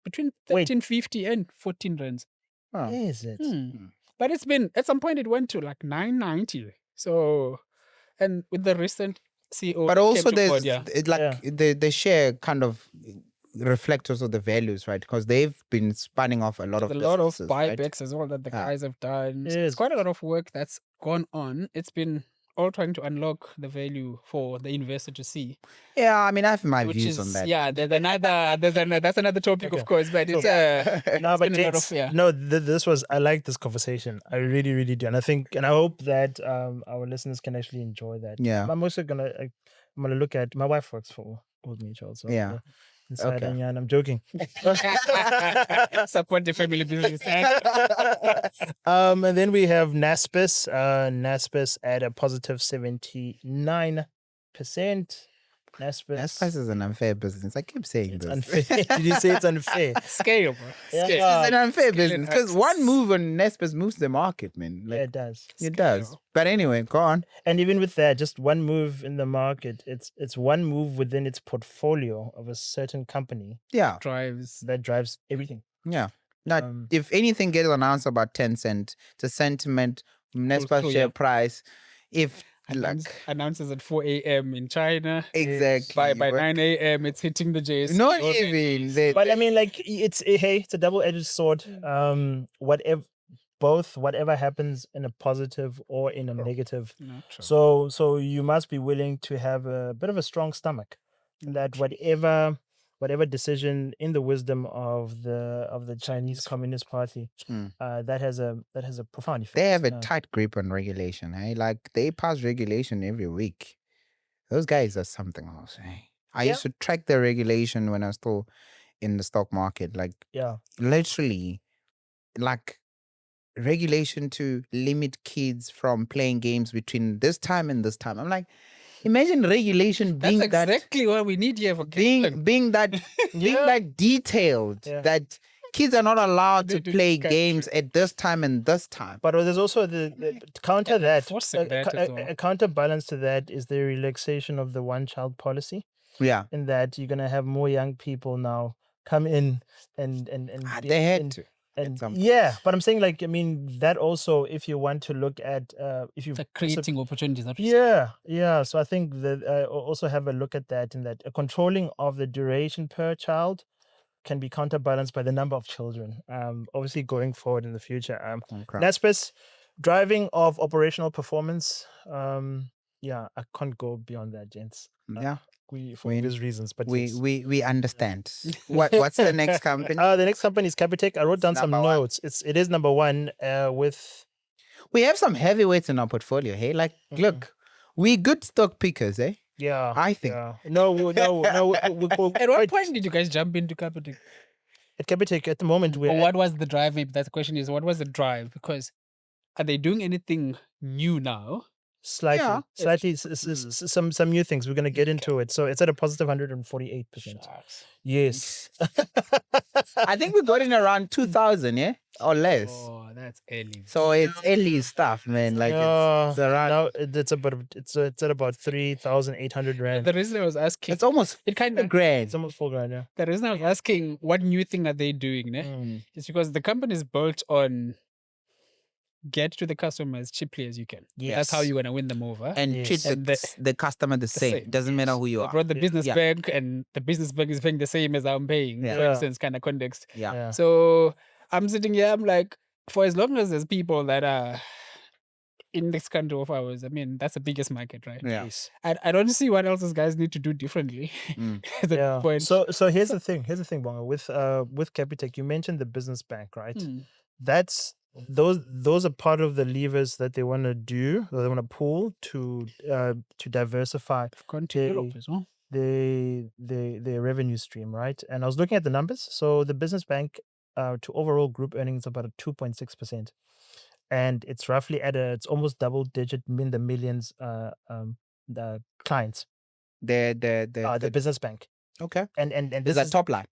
between Wait. 13.50 and 14 rands. Oh. Is it? But it's been, at some point it went to like 9.90. So, and with the recent CEO, But came also to there's board, yeah. it like the share kind of reflects also the values, right? Because they've been spanning off a lot of There's a lot of businesses, right? buybacks as well that the guys have done. So Yes. it's quite a lot of work that's gone on. It's been all trying to unlock the value for the investor to see. Yeah, I mean, I have my Which views is, on that. yeah, that's another topic, Okay. of course, but it's No, it's but been a lot James, of, yeah. no, this was, I like this conversation. I really, really do. And I think, and I hope that our listeners can actually enjoy that. Yeah. I'm also I'm gonna look at, my wife works for Old Mutual. So Yeah. inside Okay. and I'm joking. Support the family business. And then we have Naspers. Naspers at a positive 79%. Naspers. Naspers is an unfair business. I keep saying It's this. unfair. Did you say it's unfair? Scale, bro. Yeah. Scale. It's an unfair Scale business and because access. one move on Naspers moves the market, man. Yeah, Like, it does. it does. But anyway, go on. And even with that, just one move in the market, it's one move within its portfolio of a certain company Yeah, Drives. that drives everything. yeah. Not if anything gets announced about Tencent, the sentiment, Nespa through, share yeah. price, if Announces at 4 a.m. in China. exactly By 9 a.m. it's hitting the JS. not even they, But I mean, like, it's a double-edged sword. Whatever happens in a positive or in a negative. No, true. So you must be willing to have a bit of a strong stomach, that whatever decision in the wisdom of the Chinese Communist Party, that has a profound effect. they have a tight grip on regulation. Like they pass regulation every week. Those guys are something else. I used to track the regulation when I was still in the stock market. Like literally, like regulation to limit kids from playing games between this time and this time. I'm like, imagine regulation being That's exactly what we need here for being that detailed that kids are not allowed to play games at this time and this time. But there's also the counter that, a counterbalance to that is the relaxation of the one-child policy. Yeah, in that you're gonna have more young people now come in and they had to. But I'm saying, like, I mean, that also, if you want to look at if you creating opportunities. So I think that also have a look at that, in that a controlling of the duration per child can be counterbalanced by the number of children. Obviously going forward in the future. Naspers, driving of operational performance. I can't go beyond that, gents. For obvious reasons, but we understand. What's the next company? The next company is Capitec. I wrote down some notes. It is number one. We have some heavyweights in our portfolio. Hey, like look, we good stock pickers, eh? Yeah, I think. No. At what point did you guys jump into Capitec? At Capitec, at the moment, what was the drive? Maybe that's the question. Is what was the drive? Because are they doing anything new now? Slightly. Some new things. We're going to get into it. So it's at a positive 148%. Yes. I think we got in around 2,000, yeah, or less. Oh, that's early. So it's early stuff, man. Like it's around now. It's at about 3,800 rand. The reason I was asking, it's almost grand. It's almost 4 grand. Yeah. The reason I was asking, what new thing are they doing? It's because the company is built on get to the customer as cheaply as you can. Yes. That's how you're going to win them over. And treat the customer the same. Doesn't matter who you are. They brought the business bank, and the business bank is paying the same as I'm paying, for instance, kind of context. Yeah. So I'm sitting here, I'm like, for as long as there's people that are in this country of ours, I mean, that's the biggest market, right? Yeah. Yes. I don't see what else these guys need to do differently. At that point. So here's the thing, Bonga. With Capitec, you mentioned the business bank, right? That's those are part of the levers that they want to do, or they want to pull to diversify the revenue stream, right? And I was looking at the numbers. So the business bank to overall group earnings about a 2.6%, and it's roughly it's almost double digit in the millions the clients. The business bank. Okay. And this is top line.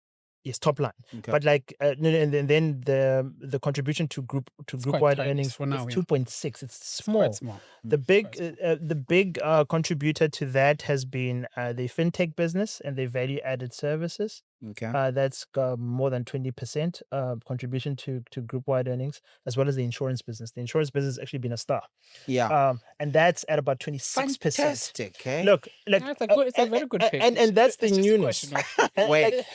Yes, top line. Okay. But like, and then the contribution to group wide earnings for now, is 2.6. It's small. Quite small. The big contributor to that has been the fintech business and the value added services. Okay. That's got more than 20% contribution to group wide earnings, as well as the insurance business. The insurance business has actually been a star. Yeah. And that's at about 26%. Fantastic. Eh? Look, it's a very good pick. And that's the newness. Wait.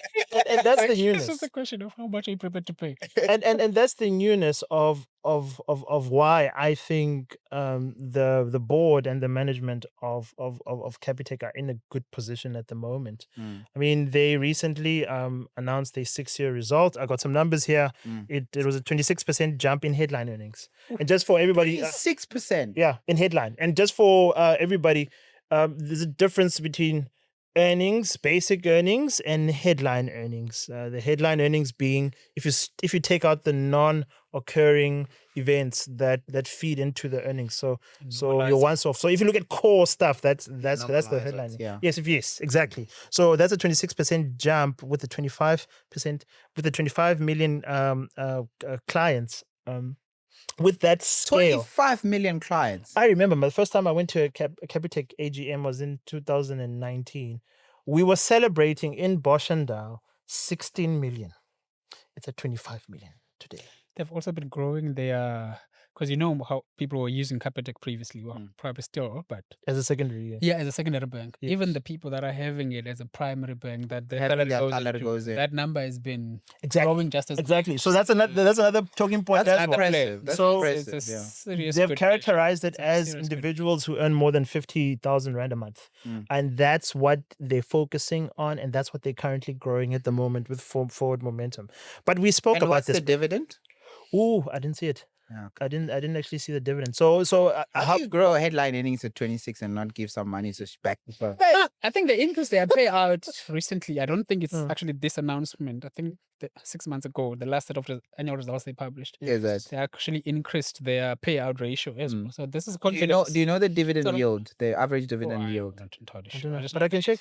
And that's the newness. It's just a question of how much are you prepared to pay. And that's the newness of why I think the board and the management of Capitec are in a good position at the moment. I mean, they recently announced a 6-year result. I got some numbers here. It was a 26% jump in headline earnings. And just for everybody, 6%. Yeah, in headline. And just for everybody, there's a difference between earnings, basic earnings, and headline earnings. The headline earnings being if you take out the non-occurring events that feed into the earnings. So you're once off. So if you look at core stuff, that's the headline. Yeah. Yes, exactly. So that's a 26% jump with the 25% with the 25 million clients. With that scale, 25 million clients. I remember the first time I went to a Capitec AGM was in 2019. We were celebrating in Boshendal 16 million. It's at 25 million. lifted. They've also been growing their, because you know how people were using Capitec previously, well, probably still, but As a secondary. yeah, as a secondary bank. Yes. Even the people that are having it as a primary bank, that their Having salary their goes salary into, goes in. that number has been Exactly. growing just as Exactly. So that's another talking point. That's as well. impressive. That's So impressive. It's a Yeah. serious They've good characterized it It's a as serious good individuals who earn more than 50,000 rand a month. And that's what they're focusing on. And that's what they're currently growing at the moment with forward momentum. But we spoke And about what's this. the dividend? Ooh, I didn't see it. Yeah, I didn't actually see the dividend. So How do you grow a headline earnings at 26 and not give some money to back the firm? I think they increased their payout recently. I don't think it's Mm. actually this announcement. I think 6 months ago, the last set of the annual results they published, Is that? they actually increased their payout ratio as well. So this is Do you know? confidence. Do you know the dividend Sort of- yield? The average Oh, dividend I'm yield. not entirely I sure. don't know, just but I can check.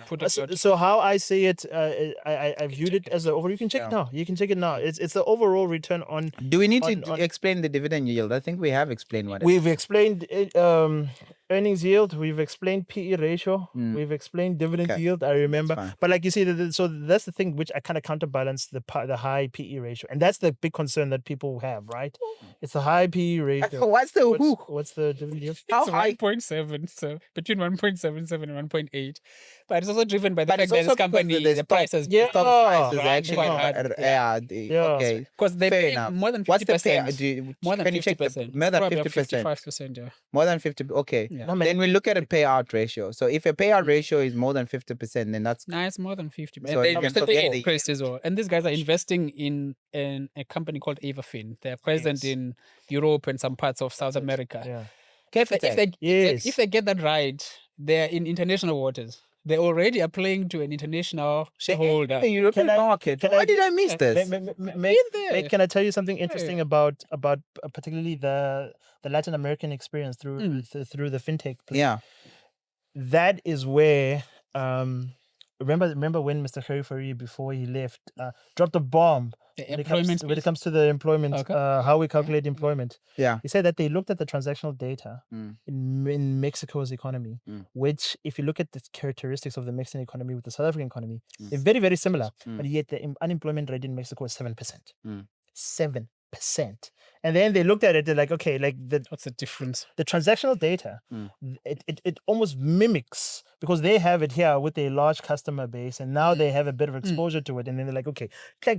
Put it So, out. so how I see it, I viewed check it it. as a overall. You can check Yeah. it now. You can check it now. It's the overall return on. Do we need On- to on- explain the dividend yield? I think we have explained what it is. We've explained earnings yield. We've explained PE ratio. We've explained dividend Okay. yield. I remember, fine. but like you see, so that's the thing which I kind of counterbalance the high PE ratio, and that's the big concern that people have, right? It's the high PE ratio. What's the who? What's the dividend yield? How It's high? 1.7, so between 1.77 and 1.8. But it's also driven by the But fact it's that also this because company, the the price has Yeah. stock price is run actually quite hard. okay. Because they Fair pay enough. more than 50%. What's the pay? more than Can you 50%. check the more than Probably 50%? 55%, yeah. More than 50. Okay. Yeah. No, man. Then we look at a payout ratio. So if a payout ratio is more than 50%, then that's Nah, it's more than 50%. So And you can they forget the increased as well. And these guys are investing in a company called Everfin. They're present Yes. in Europe and some parts of South America. Yeah. If they get that right, they're in international waters. They're already applying to an international shareholder. the European Can I- market. can Why I- did I miss this? there. Can I tell you something interesting about particularly the Latin American experience through through the fintech? Yeah. That is where remember when Mr. Harifari before he left dropped a bomb when it comes to the employment, Okay. how we calculate employment. Yeah. He said that they looked at the transactional data in Mexico's economy, which if you look at the characteristics of the Mexican economy with the South African economy, they're very, very similar. But yet the unemployment rate in Mexico is 7%. 7%. And then they looked at it, they're like, okay, like What's the difference? the transactional data, it almost mimics, because they have it here with a large customer base, and now they have a bit of exposure to it, and then they're like, okay,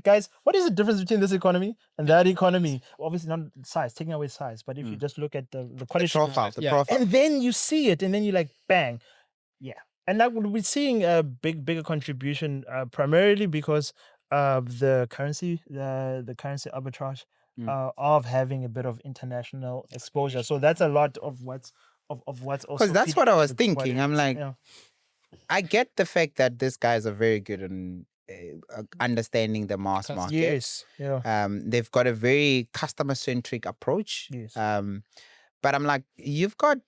guys, what is the difference between this economy and that economy? Obviously not size, taking away size, but if you just look at the quality Profile. The Yeah. profile. and then you see it, and then you're like, bang, yeah. And now we're seeing a bigger contribution, primarily because of the currency arbitrage, of having a bit of international exposure. So that's a lot of what's also. Because that's what I was thinking. I'm like, yeah. I get the fact that these guys are very good on understanding the mass market. Yes, yeah, They've got a very customer centric approach. yes. But I'm like, you've got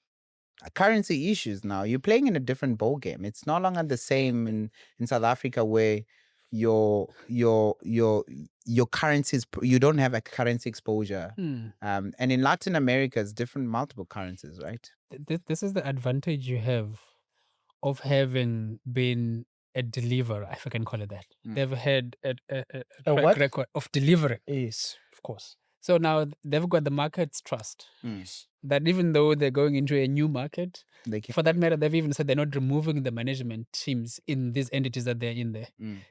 currency issues now. You're playing in a different ball game. It's no longer the same in South Africa where your currencies, you don't have a currency exposure. And in Latin America, it's different, multiple currencies, right? This is the advantage you have of having been a deliverer, if I can call it that. They've had a track what? record of delivering. Yes, of course. So now they've got the market's trust. That even though they're going into a new market, They can, for that matter, they've even said they're not removing the management teams in these entities that they're in there.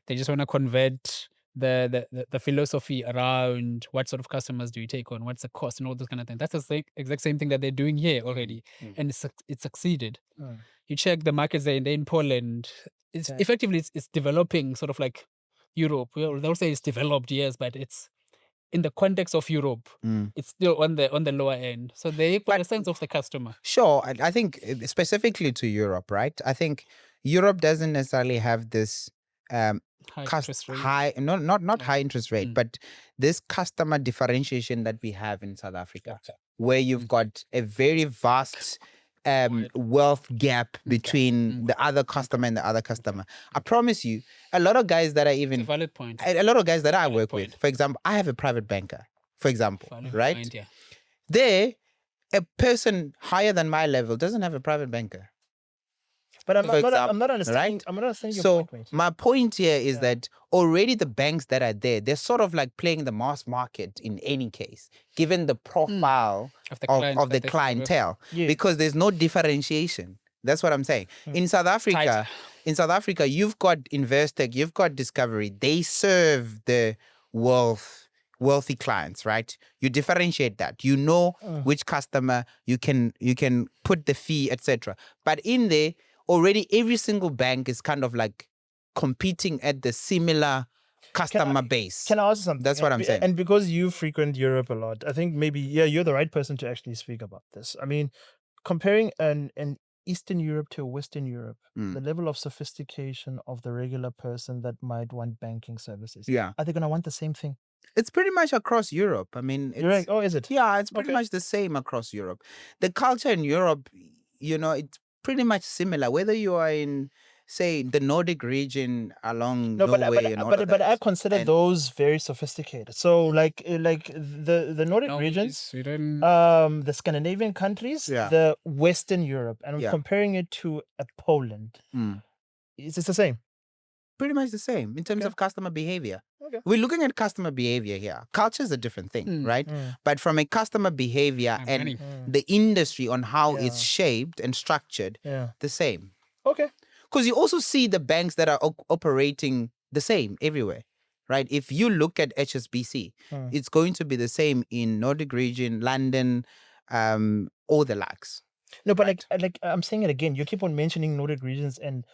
They just want to convert the philosophy around what sort of customers do you take on, what's the cost, and all those kind of things. That's the exact same thing that they're doing here already, and it succeeded. You check the markets they're in Poland. It's effectively it's developing, sort of like Europe. Well, they'll say it's developed, yes, but it's in the context of Europe, it's still on the lower end. So they put a sense of the customer. Sure. I think specifically to Europe, right? I think Europe doesn't necessarily have this High interest rate. not high interest rate, but this customer differentiation that we have in South Africa, where you've got a very vast wealth gap between the other customer and the other customer. I promise you, a lot of guys that are It's a even valid point. a lot of guys that I Valid work point. with, for example, I have a private banker, for example, Valid right? point, yeah. There, a person higher than my level doesn't have a private banker. But I'm for not. example, I'm not understanding. right? I'm not understanding your So point, mate. my point here is that already the banks that are there, they're sort of like playing the mass market in any case, given the profile Of the of, client of the that they serve. clientele, Yes. because there's no differentiation. That's what I'm saying. In South Africa, you've got Investec, you've got Discovery. They serve the wealthy clients, right? You differentiate that. You know which customer you can put the fee, etc. But in there, already every single bank is kind of like competing at the similar customer base. Can I ask you something? That's what I'm saying. And because you frequent Europe a lot, I think maybe you're the right person to actually speak about this. I mean, comparing an Eastern Europe to a Western Europe, the level of sophistication of the regular person that might want banking services. Yeah. Are they gonna want the same thing? It's pretty much across Europe. I mean, You're right. Oh, is it? Yeah, it's pretty Okay. much the same across Europe. The culture in Europe, it's pretty much similar. Whether you are in, say, the Nordic region along Norway and all of but that. I consider And- those very sophisticated. So like the Nordic No, regions, Sweden. the Scandinavian countries, Yeah. the Western Europe, and I'm Yeah. comparing it to a Poland. It's the same. Pretty much the same in terms of customer behavior. Okay. We're looking at customer behavior here. Culture is a different thing, right? But from a customer behavior and money. the industry on how Yeah. it's shaped and structured, Yeah. the same. Okay. Because you also see the banks that are operating the same everywhere, right? If you look at HSBC, it's going to be the same in Nordic region, London, all the likes. No, but like I'm saying it again. You keep on mentioning Nordic regions, and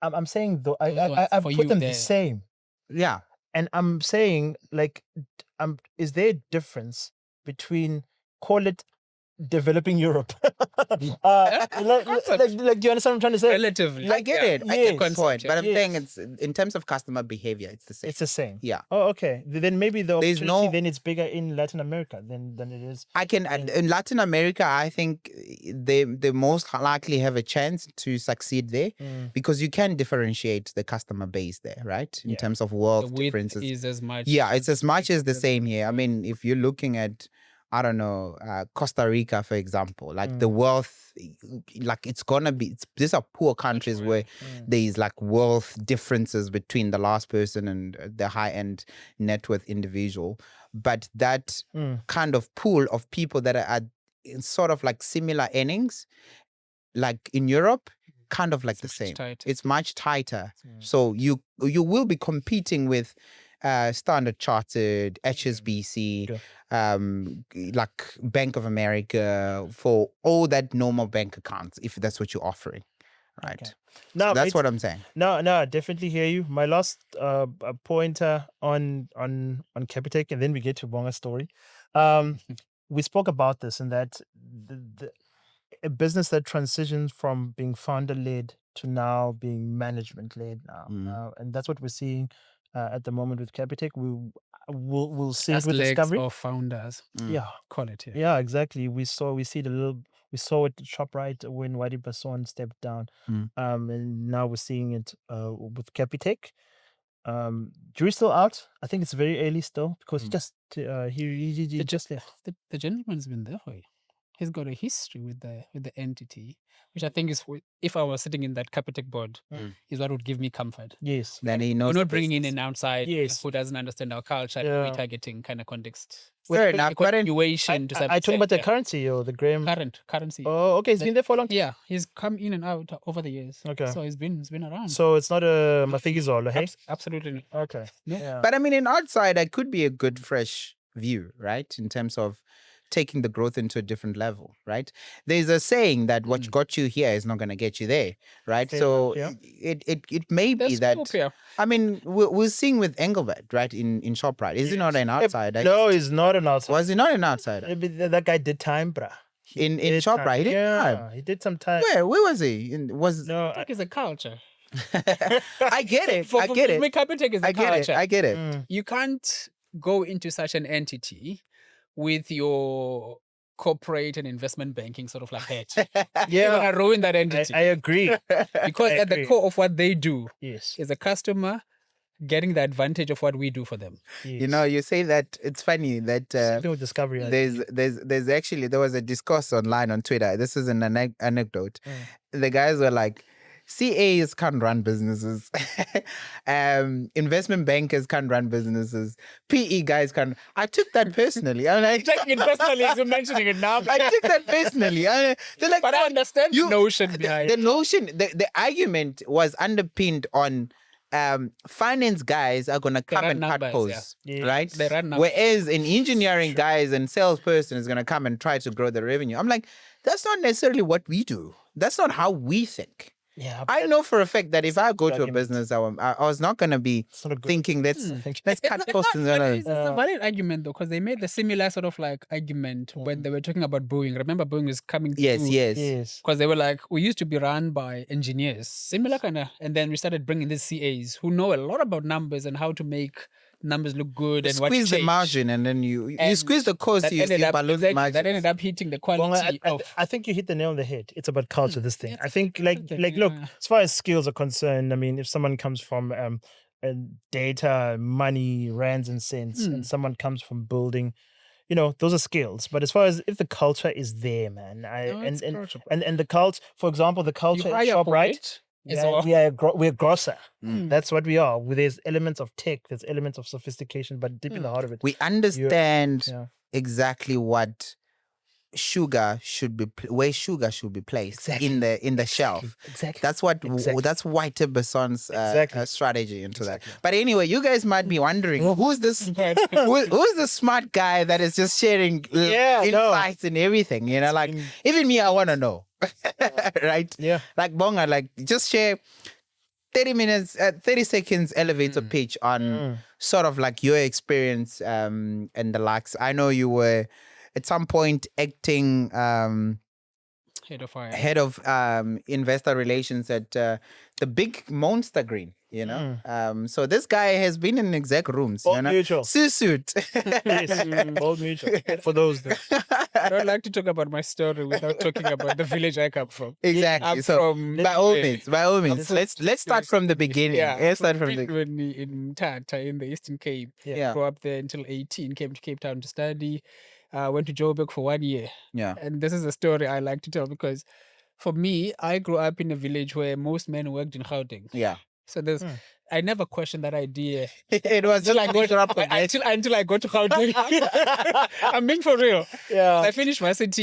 I'm saying though Those ones I've for put you them there. the same, Yeah. and I'm saying like, is there a difference between, call it, developing Europe? like, do you understand what I'm trying to say? Relatively. I get it. I Yes. get the point. But I'm Yes. saying it's in terms of customer behavior, it's the same. It's the same. Yeah. Oh, okay. Then maybe the There's opportunity no- then it's bigger in Latin America than it is. In Latin America, I think they most likely have a chance to succeed there because you can differentiate the customer base there, right? In terms of The wealth width differences. is as much. Yeah, it's as much as the same here. I mean, if you're looking at, I don't know, Costa Rica, for example, like the wealth, like these are poor countries where there's like wealth differences between the last person and the high-end net worth individual. But that kind of pool of people that are in sort of like similar earnings, like in Europe, kind of like the much same. tighter. It's much tighter. So you will be competing with Standard Chartered, HSBC, like Bank of America for all that normal bank accounts, if that's what you're offering, right? Okay. No, That's what I'm saying. No, I definitely hear you. My last pointer on Capitec, and then we get to Bonga's story. We spoke about this, and that a business that transitions from being founder led to now being management led now, and that's what we're seeing at the moment with Capitec. We'll see it Just with legs Discovery. of founders. Yeah, Quality. yeah, exactly. We saw it at ShopRite when Wadi Basson stepped down, and now we're seeing it with Capitec. Jury's still out. I think it's very early still because he just left. The gentleman's been there for you. He's got a history with the entity, which I think is, if I was sitting in that Capitec board, is what would give me comfort. Yes. Then he We're knows. not bringing in an outside Yes. who doesn't understand our culture and Yeah. retargeting kind of context. Fair enough, A but in- continuation to some I talking about the extent, currency or the Graham. currency. Oh, okay. He's been there for a long time. Yeah, he's come in and out over the years. Okay. So he's been around. So it's not a Mafigizolo, hey? Absolutely. Okay. No. Yeah. But I mean, in outside, it could be a good, fresh view, right? In terms of taking the growth into a different level, right? There's a saying that what got you here is not going to get you there, right? Fair so enough, it may be That's that. utopia. I mean, we're seeing with Engelbert, right? In ShopRite, is he not an outsider? No, he's not an outsider. Was he not an outsider Maybe that guy did time, bruh. in did ShopRite? time. He did Yeah, time. he did some time. Where was he? Was No, I think it's a culture. I get it. For I get it. me, Capitec is a I get it. culture. I get it. You can't go into such an entity with your corporate and investment banking sort of like hat. You're yeah, gonna ruin that entity. I agree. because I at the agree. core of what they do Yes. is a customer getting the advantage of what we do for them. You know, you say that it's funny that Something with Discovery. I think. there's actually there was a discourse online on Twitter. This is an anecdote. The guys were like, CAs can't run businesses. Investment bankers can't run businesses. PE guys can't. I took that personally. I'm like, Taking it personally as you're mentioning it now. I took that personally. They're like, But I understand the notion behind the notion. The argument was underpinned on finance guys are gonna come run and cut numbers, costs, yeah. right? They run numbers. Whereas in engineering guys and salesperson is gonna come and try to grow the revenue. I'm like, that's not necessarily what we do. That's not how we think. Yeah, I know for a fact that if I go to a argument. business, I was not gonna be It's not a good thinking let's It's cut not- costs. but it's a valid argument though, because they made the similar sort of like argument when they were talking about Boeing. Remember, Boeing is coming Yes, through. yes. Because they were like, we used to be run by engineers, similar kind of, and then we started bringing these CAs who know a lot about numbers and how to make numbers look good and what to Squeeze the change. margin and then you And squeeze the cost. That You ended, up, balloon exactly, margins. that ended up hitting the Well, quality of. I think you hit the nail on the head. It's about culture. This thing. I think, something, look, yeah. as far as skills are concerned, I mean, if someone comes from data, money, rands and cents, and someone comes from building, those are skills. But as far as if the culture is there, man, No, it's culture. and the cult, for example, the You culture at hire ShopRite, right as well. we're grosser. That's what we are. There's elements of tech, there's elements of sophistication, but deep in the heart of it, We understand yeah. exactly what sugar should be, where sugar should be placed in the shelf. Exactly. That's what Exactly. that's White Besson's Exactly. strategy into that. But anyway, you guys might be wondering who's this Right. who's the smart guy that is just sharing insights and everything. Like even me, I want to know, right? Yeah. Like Bonga, like just share 30 seconds elevator pitch on sort of like your experience and the likes. I know you were at some point acting Head of fire. head of investor relations at the big Monster Green, so this guy has been in exec rooms, Old Mutual. suit. Yes. Old Mutual. For those that I don't like to talk about my story without talking about the village I come from. Exactly. I'm So from by all means, let's start from the beginning. Let's start from the in Tata in the Eastern Cape. Yeah. Grew up there until 18. Came to Cape Town to study. Went to Joburg for 1 year. yeah. And this is a story I like to tell because for me, I grew up in a village where most men worked in Gauteng. Yeah. So I never questioned that idea It was just until I got to Gauteng. I'm being for real. Yeah. I finished my CT.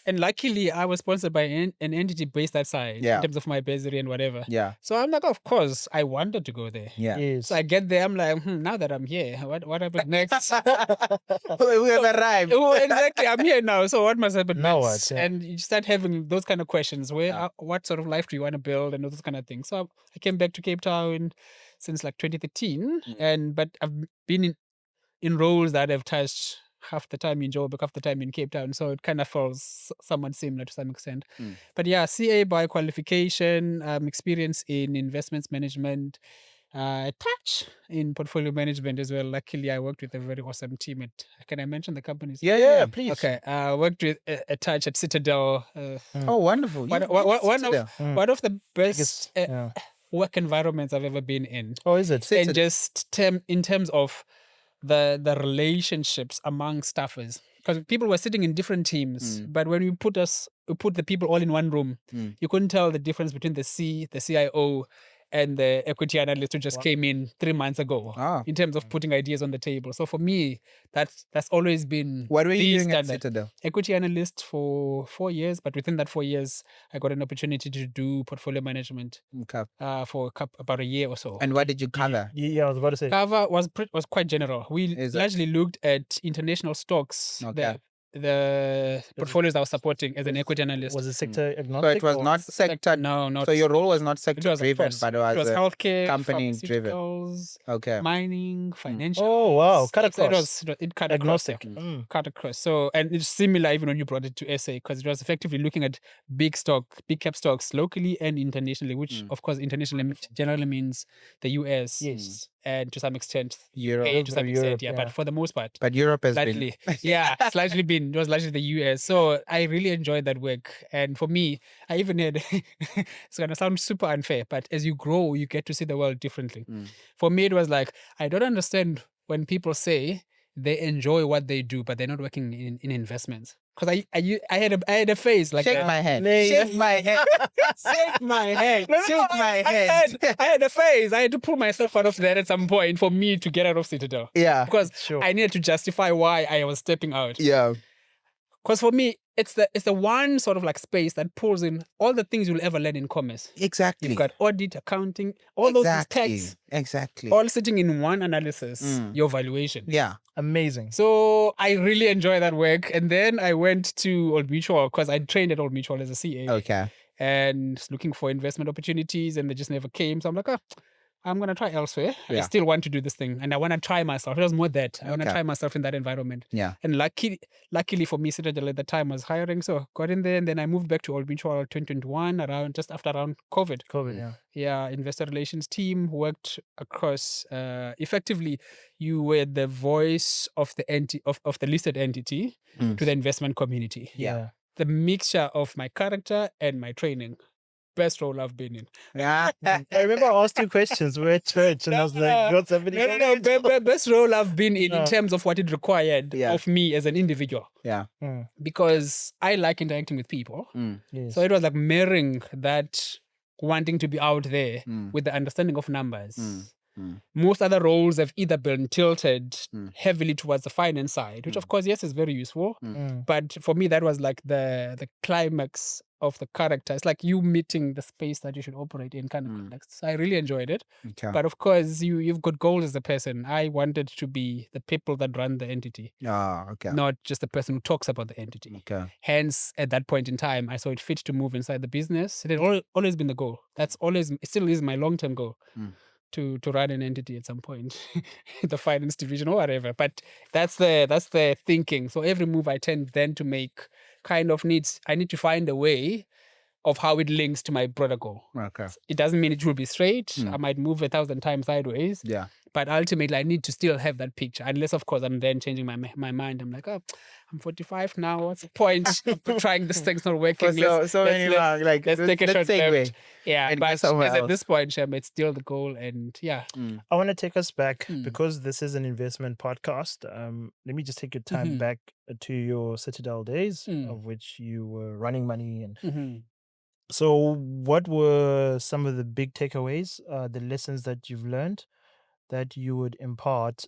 And luckily I was sponsored by an entity based outside Yeah. in terms of my bursary and whatever. Yeah. So I'm like, of course, I wanted to go there. Yeah. Yes. So I get there, I'm like, now that I'm here, what happens next? We have arrived. Oh, exactly. I'm here now. So what must happen Now next? what? Yeah. And you start having those kind of questions. What sort of life do you want to build and those kind of things? So I came back to Cape Town since like 2013, but I've been in roles that have touched half the time in Joburg, half the time in Cape Town. So it kind of falls somewhat similar to some extent. But yeah, CA by qualification, experience in investments management, a touch in portfolio management as well. Luckily, I worked with a very awesome team at, can I mention the companies? Yeah, please. Okay, worked with a touch at Citadel. Oh, wonderful. One of the best Yeah. work environments I've ever been in. Oh, is it? And just in terms of the relationships among staffers, because people were sitting in different teams, but when we put the people all in one room, you couldn't tell the difference between the CIO and the equity analyst who just came in 3 months ago in terms of putting ideas on the table. So for me, that's always been What were the you doing at standard. Citadel? Equity analyst for 4 years, but within that 4 years, I got an opportunity to do portfolio management Okay. for about a year or so. And what did you cover? Yeah, I was about to say. Cover was quite general. We Is it? largely looked at international stocks, Okay. the portfolios I was supporting as an equity analyst. Was it sector So agnostic? it was or- not sector. No, not So your role was not it sector was, of driven, course, but it it was was healthcare, company driven. pharmaceuticals, Okay. mining, financial. Oh, wow. Cut So across. it cut Agnostic. across. Mm. Cut across. So, and it's similar even when you brought it to SA, because it was effectively looking at big cap stocks locally and internationally, which of course internationally generally means the US. Yes. And to some extent, Europe. UK to some Europe, extent, yeah. yeah. But for the most part, But Europe has slightly, been. it was largely the US. So I really enjoyed that work. And for me, I even had, it's going to sound super unfair, but as you grow, you get to see the world differently. For me, it was like, I don't understand when people say they enjoy what they do, but they're not working in investments. because I had a face like Shake that. my head. Nay. Shake my head. Shake my head. Shake my head. I had a phase. I had to pull myself out of that at some point for me to get out of Citadel. Yeah. Because Sure. I needed to justify why I was stepping out. Yeah. Because for me, it's the one sort of like space that pulls in all the things you'll ever learn in commerce. Exactly. You've got audit, accounting, all those things, tax, Exactly. all sitting in one analysis, your valuation. Yeah. Amazing. So I really enjoy that work. And then I went to Old Mutual because I trained at Old Mutual as a CA. Okay. And looking for investment opportunities, and they just never came. So I'm like, I'm going to try elsewhere. I Yeah. still want to do this thing, and I want to try myself. It was more that. I want to Okay. try myself in that environment. Yeah. And luckily for me, Citadel at the time was hiring. So got in there, and then I moved back to Old Mutual 2021, just after COVID. COVID, yeah. Yeah, investor relations team worked across. Effectively, you were the voice of the listed entity to the investment community. Yeah. The mixture of my character and my training. Best role I've been in. Yeah. I remember I asked you questions. We're at church, and I was like, "What's happening?" No. Best role I've been in terms of what it required Yeah. of me as an individual. Yeah. Because I like interacting with people. Yes. So it was like mirroring that wanting to be out there with the understanding of numbers. Most other roles have either been tilted heavily towards the finance side, which of course, yes, is very useful. But for me, that was like the climax of the character. It's like you meeting the space that you should operate in kind of context. So I really enjoyed it. Okay. But of course, you've got goals as a person. I wanted to be the people that run the entity, Okay. not just the person who talks about the entity. Okay. Hence, at that point in time, I saw it fit to move inside the business. It had always been the goal. It still is my long-term goal. To run an entity at some point, the finance division or whatever. But that's the thinking. So every move I tend then to make I need to find a way of how it links to my broader goal. Okay. It doesn't mean it will be straight. I might move 1,000 times sideways. Yeah. But ultimately, I need to still have that picture. Unless, of course, I'm then changing my mind. I'm like, I'm 45 now. What's the point of trying this thing's not working? Let's take a short segue. left. Yeah, and but go somewhere at else. this point, Shem, it's still the goal. And yeah. I want to take us back because this is an investment podcast. Let me just take your time back to your Citadel days, of which you were running money. And so, what were some of the big takeaways, the lessons that you've learned that you would impart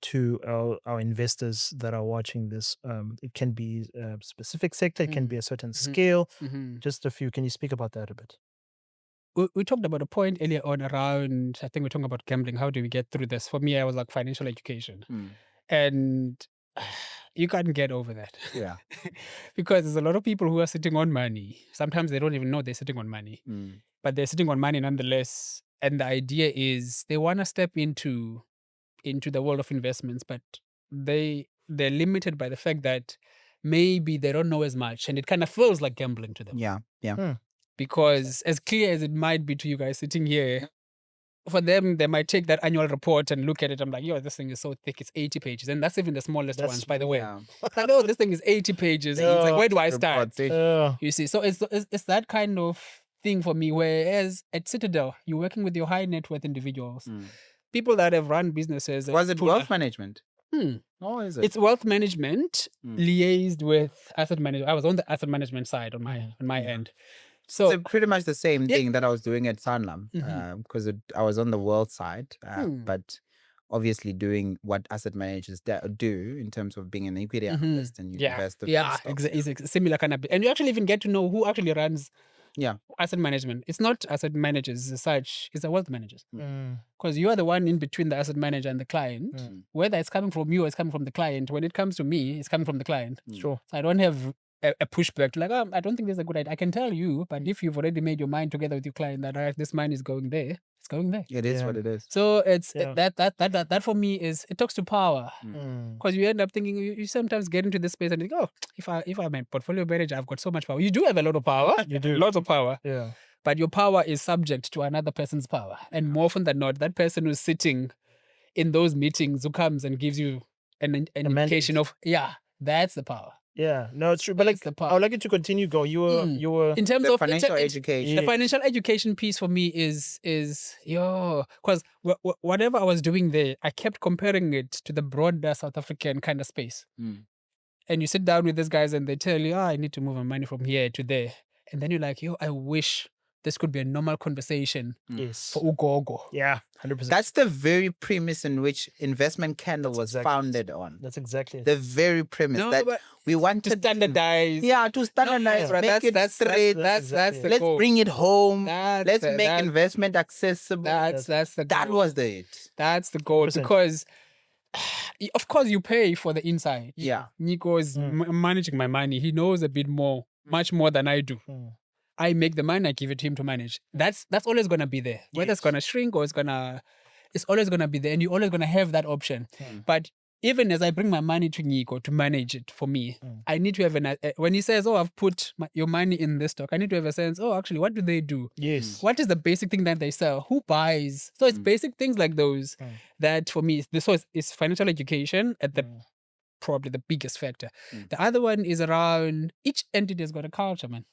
to our investors that are watching this? It can be a specific sector, it can be a certain scale. Just a few. Can you speak about that a bit? We talked about a point earlier on around, I think we're talking about gambling. How do we get through this? For me, I was like financial education. And you can't get over that. Yeah. Because there's a lot of people who are sitting on money. Sometimes they don't even know they're sitting on money. But they're sitting on money nonetheless. And the idea is they want to step into the world of investments, but they're limited by the fact that maybe they don't know as much. And it kind of feels like gambling to them. Yeah. Yeah. Because as clear as it might be to you guys sitting here, for them, they might take that annual report and look at it. I'm like, this thing is so thick. It's 80 pages. And that's even the smallest ones, by the way. Yeah. Like, this thing is 80 pages. And it's like, where do I start? You see, so it's that kind of thing for me. Whereas at Citadel, you're working with your high net worth individuals, people that have run businesses. Was it wealth management? Oh, is it? It's wealth management liaised with asset management. I was on the asset management side on my end. So pretty much the same thing that I was doing at Sanlam, because I was on the wealth side, but obviously doing what asset managers do in terms of being an equity analyst and you invest in stocks. It's similar kind of, and you actually even get to know who actually runs asset management. It's not asset managers as such, it's the wealth managers. Because you are the one in between the asset manager and the client. Whether it's coming from you or it's coming from the client, when it comes to me, it's coming from the client. Sure. So I don't have a pushback to like, I don't think this is a good idea. I can tell you, but if you've already made your mind together with your client that this money is going there, it's going there. It is what it is. So it's that for me is, it talks to power. Because you end up thinking, you sometimes get into this space and think, if I'm a portfolio manager, I've got so much power. You do have a lot of power. You do. Lots of power. Yeah. But your power is subject to another person's power. And more often than not, that person who's sitting in those meetings who comes and gives you an indication of, that's the power. Yeah, no, it's true. But like, I would like you to continue. Go. You were in terms the of financial education. The financial education piece for me is because whatever I was doing there, I kept comparing it to the broader South African kind of space. and you sit down with these guys and they tell you, I need to move my money from here to there. And then you're like, yo, I wish this could be a normal conversation Yes. for Ugogo. Yeah, 100%. That's the very premise in which Investment Candle was founded on. That's exactly it. The very premise No, that but we wanted to standardize. Yeah, to standardize, No, make it straight. That's the Let's goal. bring it home. That's Let's the- make that- investment accessible. That's the That goal. was the it. That's the goal 100%. because, of course, you pay for the inside. Yeah. Nico is managing my money. He knows a bit more, much more than I do. Mm. I make the money, I give it to him to manage. That's always gonna be there. Whether it's Yes. gonna shrink or it's always gonna be there, and you're always gonna have that option. But even as I bring my money to Nico to manage it for me, I need to have when he says, "Oh, I've put your money in this stock," I need to have a sense. Oh, actually, what do they do? Yes. What is the basic thing that they sell? Who buys? So it's basic things like those that for me, is financial education at the probably the biggest factor. The other one is around each entity has got a culture, man.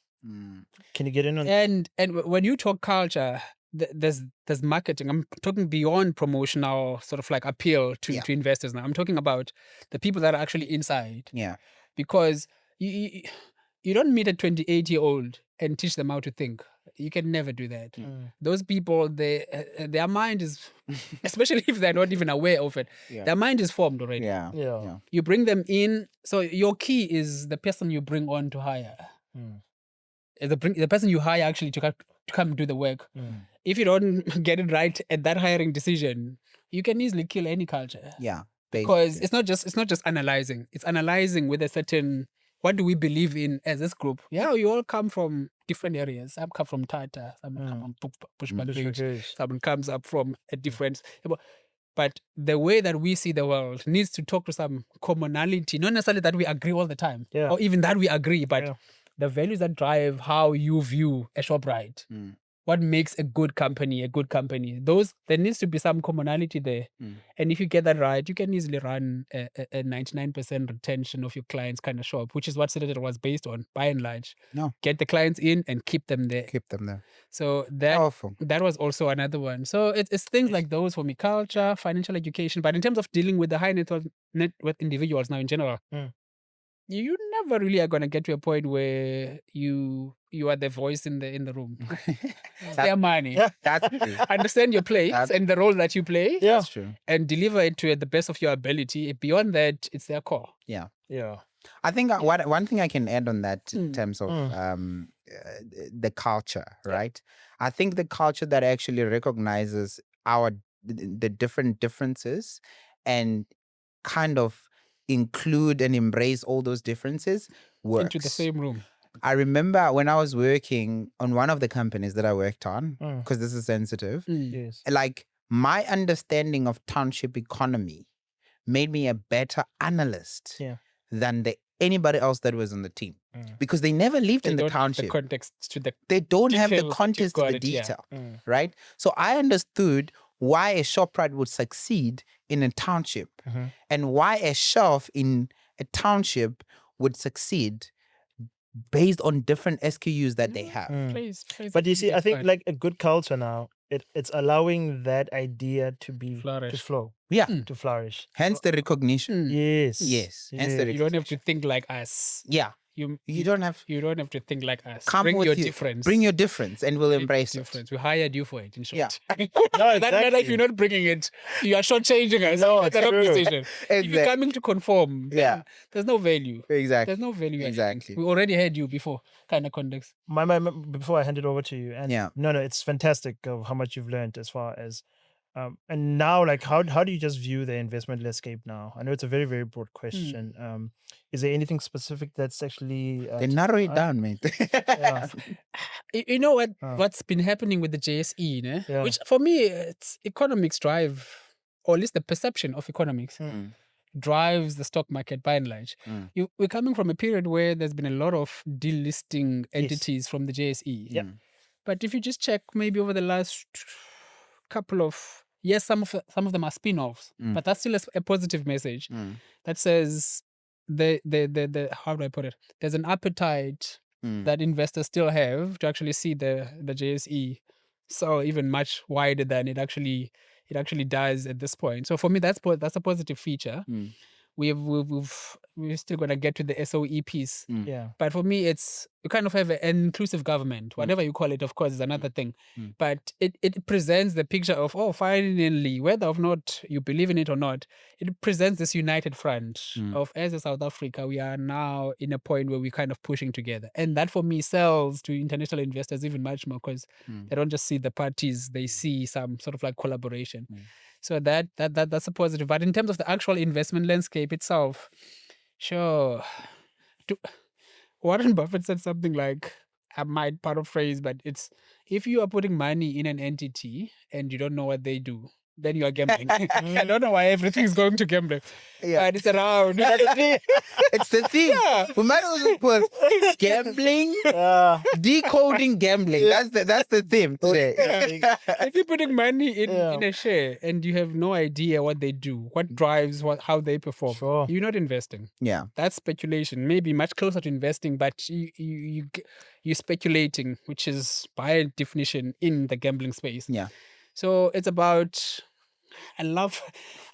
Can you get in on And when you talk culture, there's marketing. I'm talking beyond promotional sort of like appeal to investors now. I'm talking about the people that are actually inside. Yeah. Because you don't meet a 28-year-old and teach them how to think. You can never do that. Those people, their mind is, especially if they're not even aware of it, their mind is formed already. Yeah. Yeah. You bring them in. So your key is the person you bring on to hire. The person you hire actually to come do the work. If you don't get it right at that hiring decision, you can easily kill any culture. Yeah. Because it's not just analyzing. It's analyzing with a certain, what do we believe in as this group? Yeah, you all come from different areas. Some come from Tata, some come from Bushbuckridge, someone comes up from a different. But the way that we see the world needs to talk to some commonality, not necessarily that we agree all the time, or even that we agree, but the values that drive how you view a ShopRite. What makes a good company a good company? There needs to be some commonality there. And if you get that right, you can easily run a 99% retention of your clients kind of shop, which is what Citadel was based on, by and large. No. Get the clients in and keep them there. Keep them there. So that Powerful. that was also another one. So it's things like those for me, culture, financial education. But in terms of dealing with the high net worth individuals now in general, you never really are going to get to a point where you are the voice in the room. It's their money. That's true. Understand your place and the role that you play. That's true. And deliver it to the best of your ability. Beyond that, it's their call. Yeah. Yeah. I think one thing I can add on that in terms of the culture, right? I think the culture that actually recognizes the different differences and kind of include and embrace all those differences works. Into the same room. I remember when I was working on one of the companies that I worked on, because this is sensitive, Yes. like my understanding of township economy made me a better analyst than anybody else that was on the team. Because they never lived in the township. The context to the They don't have the detail context to of the got it, yeah. detail, right? So I understood why a ShopRite would succeed in a township and why a shelf in a township would succeed based on different SKUs that they have. Please, But you see, I think fine. like a good culture now, it's allowing that idea to Flourish. to flow, Yeah. to flourish. Hence the recognition. Yes. Yes. Hence the You don't have to think like us. Yeah. You don't have You don't have to think like us. come Bring with your you. difference. Bring your difference and we'll Bring your embrace it. difference. We hired you for it, in short. Yeah. No, That matter if you're not bringing it, you are shortchanging us. No, That's it's an true. decision. If you're coming to conform, then Yeah. there's no value. Exactly. There's no value. Exactly. We already had you before, kind of context. My before I hand it over to you, and no, it's fantastic of how much you've learned as far as, and now like how do you just view the investment landscape now? I know it's a very very broad question. Is there anything specific that's actually They narrow it down, mate. You know what? What's been happening with the JSE, né? Yeah. Which for me, it's economics drive, or at least the perception of economics drives the stock market by and large. We're coming from a period where there's been a lot of delisting entities from the JSE. Yeah. But if you just check maybe over the last couple of years, some of them are spin-offs, but that's still a positive message that says the how do I put it? There's an appetite that investors still have to actually see the JSE so even much wider than it actually does at this point. So for me, that's a positive feature. we're still gonna get to the SOE piece. Yeah. But for me, it's you kind of have an inclusive government, whatever you call it, of course, is another thing. But it presents the picture of, finally, whether or not you believe in it or not, it presents this united front of, as a South Africa, we are now in a point where we're kind of pushing together. And that for me sells to international investors even much more because they don't just see the parties, they see some sort of like collaboration. So that's a positive. But in terms of the actual investment landscape itself, sure. Warren Buffett said something like, I might paraphrase, but it's if you are putting money in an entity and you don't know what they do, then you are gambling. I don't know why everything's going to gambling. Yeah. But it's around. It's the thing. Yeah. We might also put gambling, decoding gambling. That's the theme today. If you're putting money in a share and you have no idea what they do, what drives how they perform, Sure. you're not investing. Yeah. That's speculation. Maybe much closer to investing, but you're speculating, which is by definition in the gambling space. Yeah. So it's about.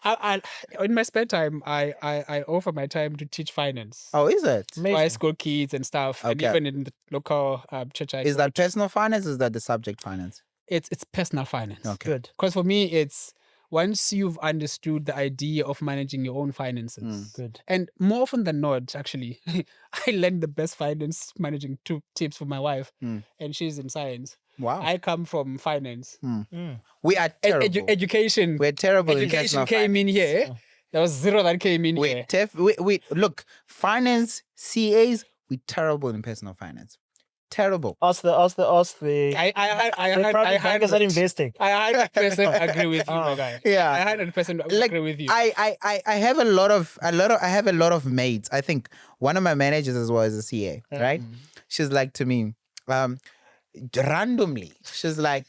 I in my spare time, I offer my time to teach finance. Oh, is it? For high school kids and stuff, and Okay. even in the local church. Is that personal finance or is that the subject finance? It's personal finance. Okay. Good. Because for me, it's once you've understood the idea of managing your own finances. Good. And more often than not, actually, I learned the best finance managing tips from my wife, and she's in science. Wow. I come from finance. We are terrible. Education. We're terrible in Education personal came in finance. here. There was zero that came in here. We look, finance CAs, we're terrible in personal finance. Terrible. Ask the I private bankers are investing. I 100% agree with you, my guy. Yeah. I 100% Like, agree with you. I have a lot of mates. I think one of my managers as well is a CA, right? She's like to me, randomly, she's like,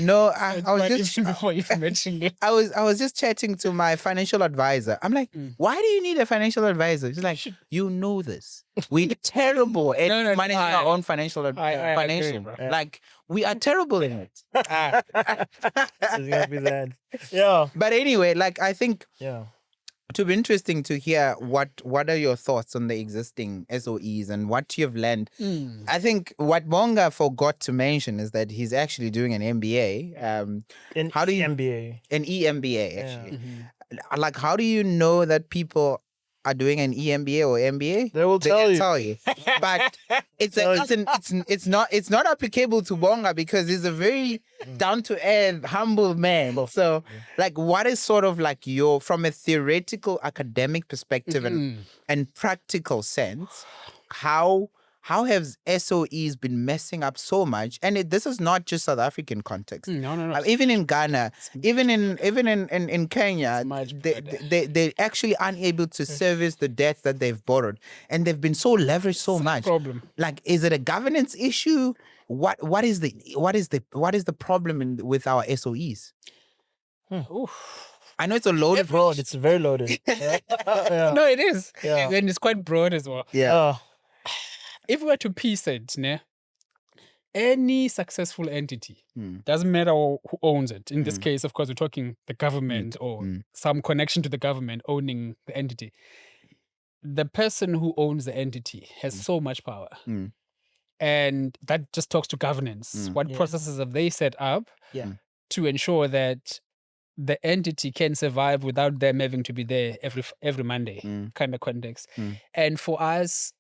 no, I was just even before you mentioned it. I was just chatting to my financial advisor. I'm like, why do you need a financial advisor? She's like, you know this. We're terrible at managing our own financial. agree, bro. Like, we are terrible in it. It's gonna be that. Yeah. But anyway, like, I think Yeah. it would be interesting to hear what are your thoughts on the existing SOEs and what you've learned. I think what Bonga forgot to mention is that he's actually doing an MBA. How do you EMBA? an EMBA actually? Like, how do you know that people are doing an EMBA or MBA? They will tell you. Tell you. But it's not applicable to Bonga because he's a very down to earth, humble man. So, like, what is sort of like your, from a theoretical academic perspective and practical sense, how have SOEs been messing up so much? And this is not just South African context. No. Even in Ghana, even in Kenya, they're actually unable to service the debts that they've borrowed, and they've been so leveraged so much. Problem. Like, is it a governance issue? What is the problem with our SOEs? I know it's a loaded Broad. It's very loaded. Yeah. No, it is. Yeah. And it's quite broad as well. Yeah. If we were to piece it, any successful entity, doesn't matter who owns it. In this case, of course, we're talking the government or some connection to the government owning the entity. The person who owns the entity has so much power. And that just talks to governance. What processes have they set up to ensure that the entity can survive without them having to be there every Monday kind of context. And for us,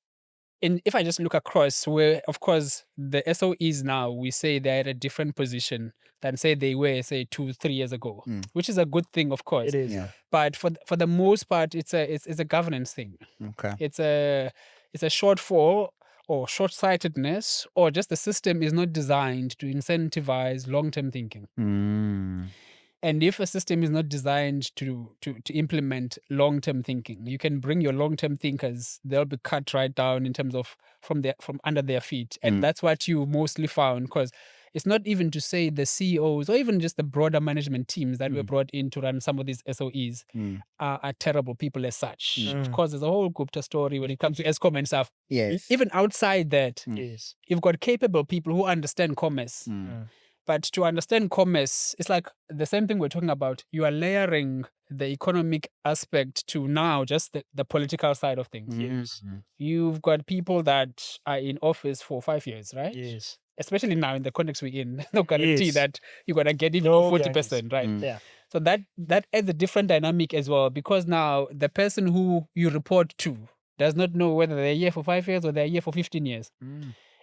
if I just look across, where, of course, the SOEs now, we say they're at a different position than, say, they were, say, 2-3 years ago, which is a good thing, of course. It is. Yeah. But for the most part, it's a governance thing. Okay. It's a shortfall or short-sightedness, or just the system is not designed to incentivize long-term thinking. And if a system is not designed to implement long-term thinking, you can bring your long-term thinkers, they'll be cut right down in terms of from under their feet. And that's what you mostly found, because it's not even to say the CEOs or even just the broader management teams that were brought in to run some of these SOEs are terrible people as such. Of course, there's a whole Gupta story when it comes to ESCOM and stuff. Yes. Even outside that, Yes. you've got capable people who understand commerce. But to understand commerce, it's like the same thing we're talking about. You are layering the economic aspect to now just the political side of things. Yes. You've got people that are in office for 5 years, right? Yes. Especially now in the context we're in, no guarantee Yes. that you're gonna get even No 40%, right? Yeah. So that adds a different dynamic as well, because now the person who you report to does not know whether they're here for 5 years or they're here for 15 years.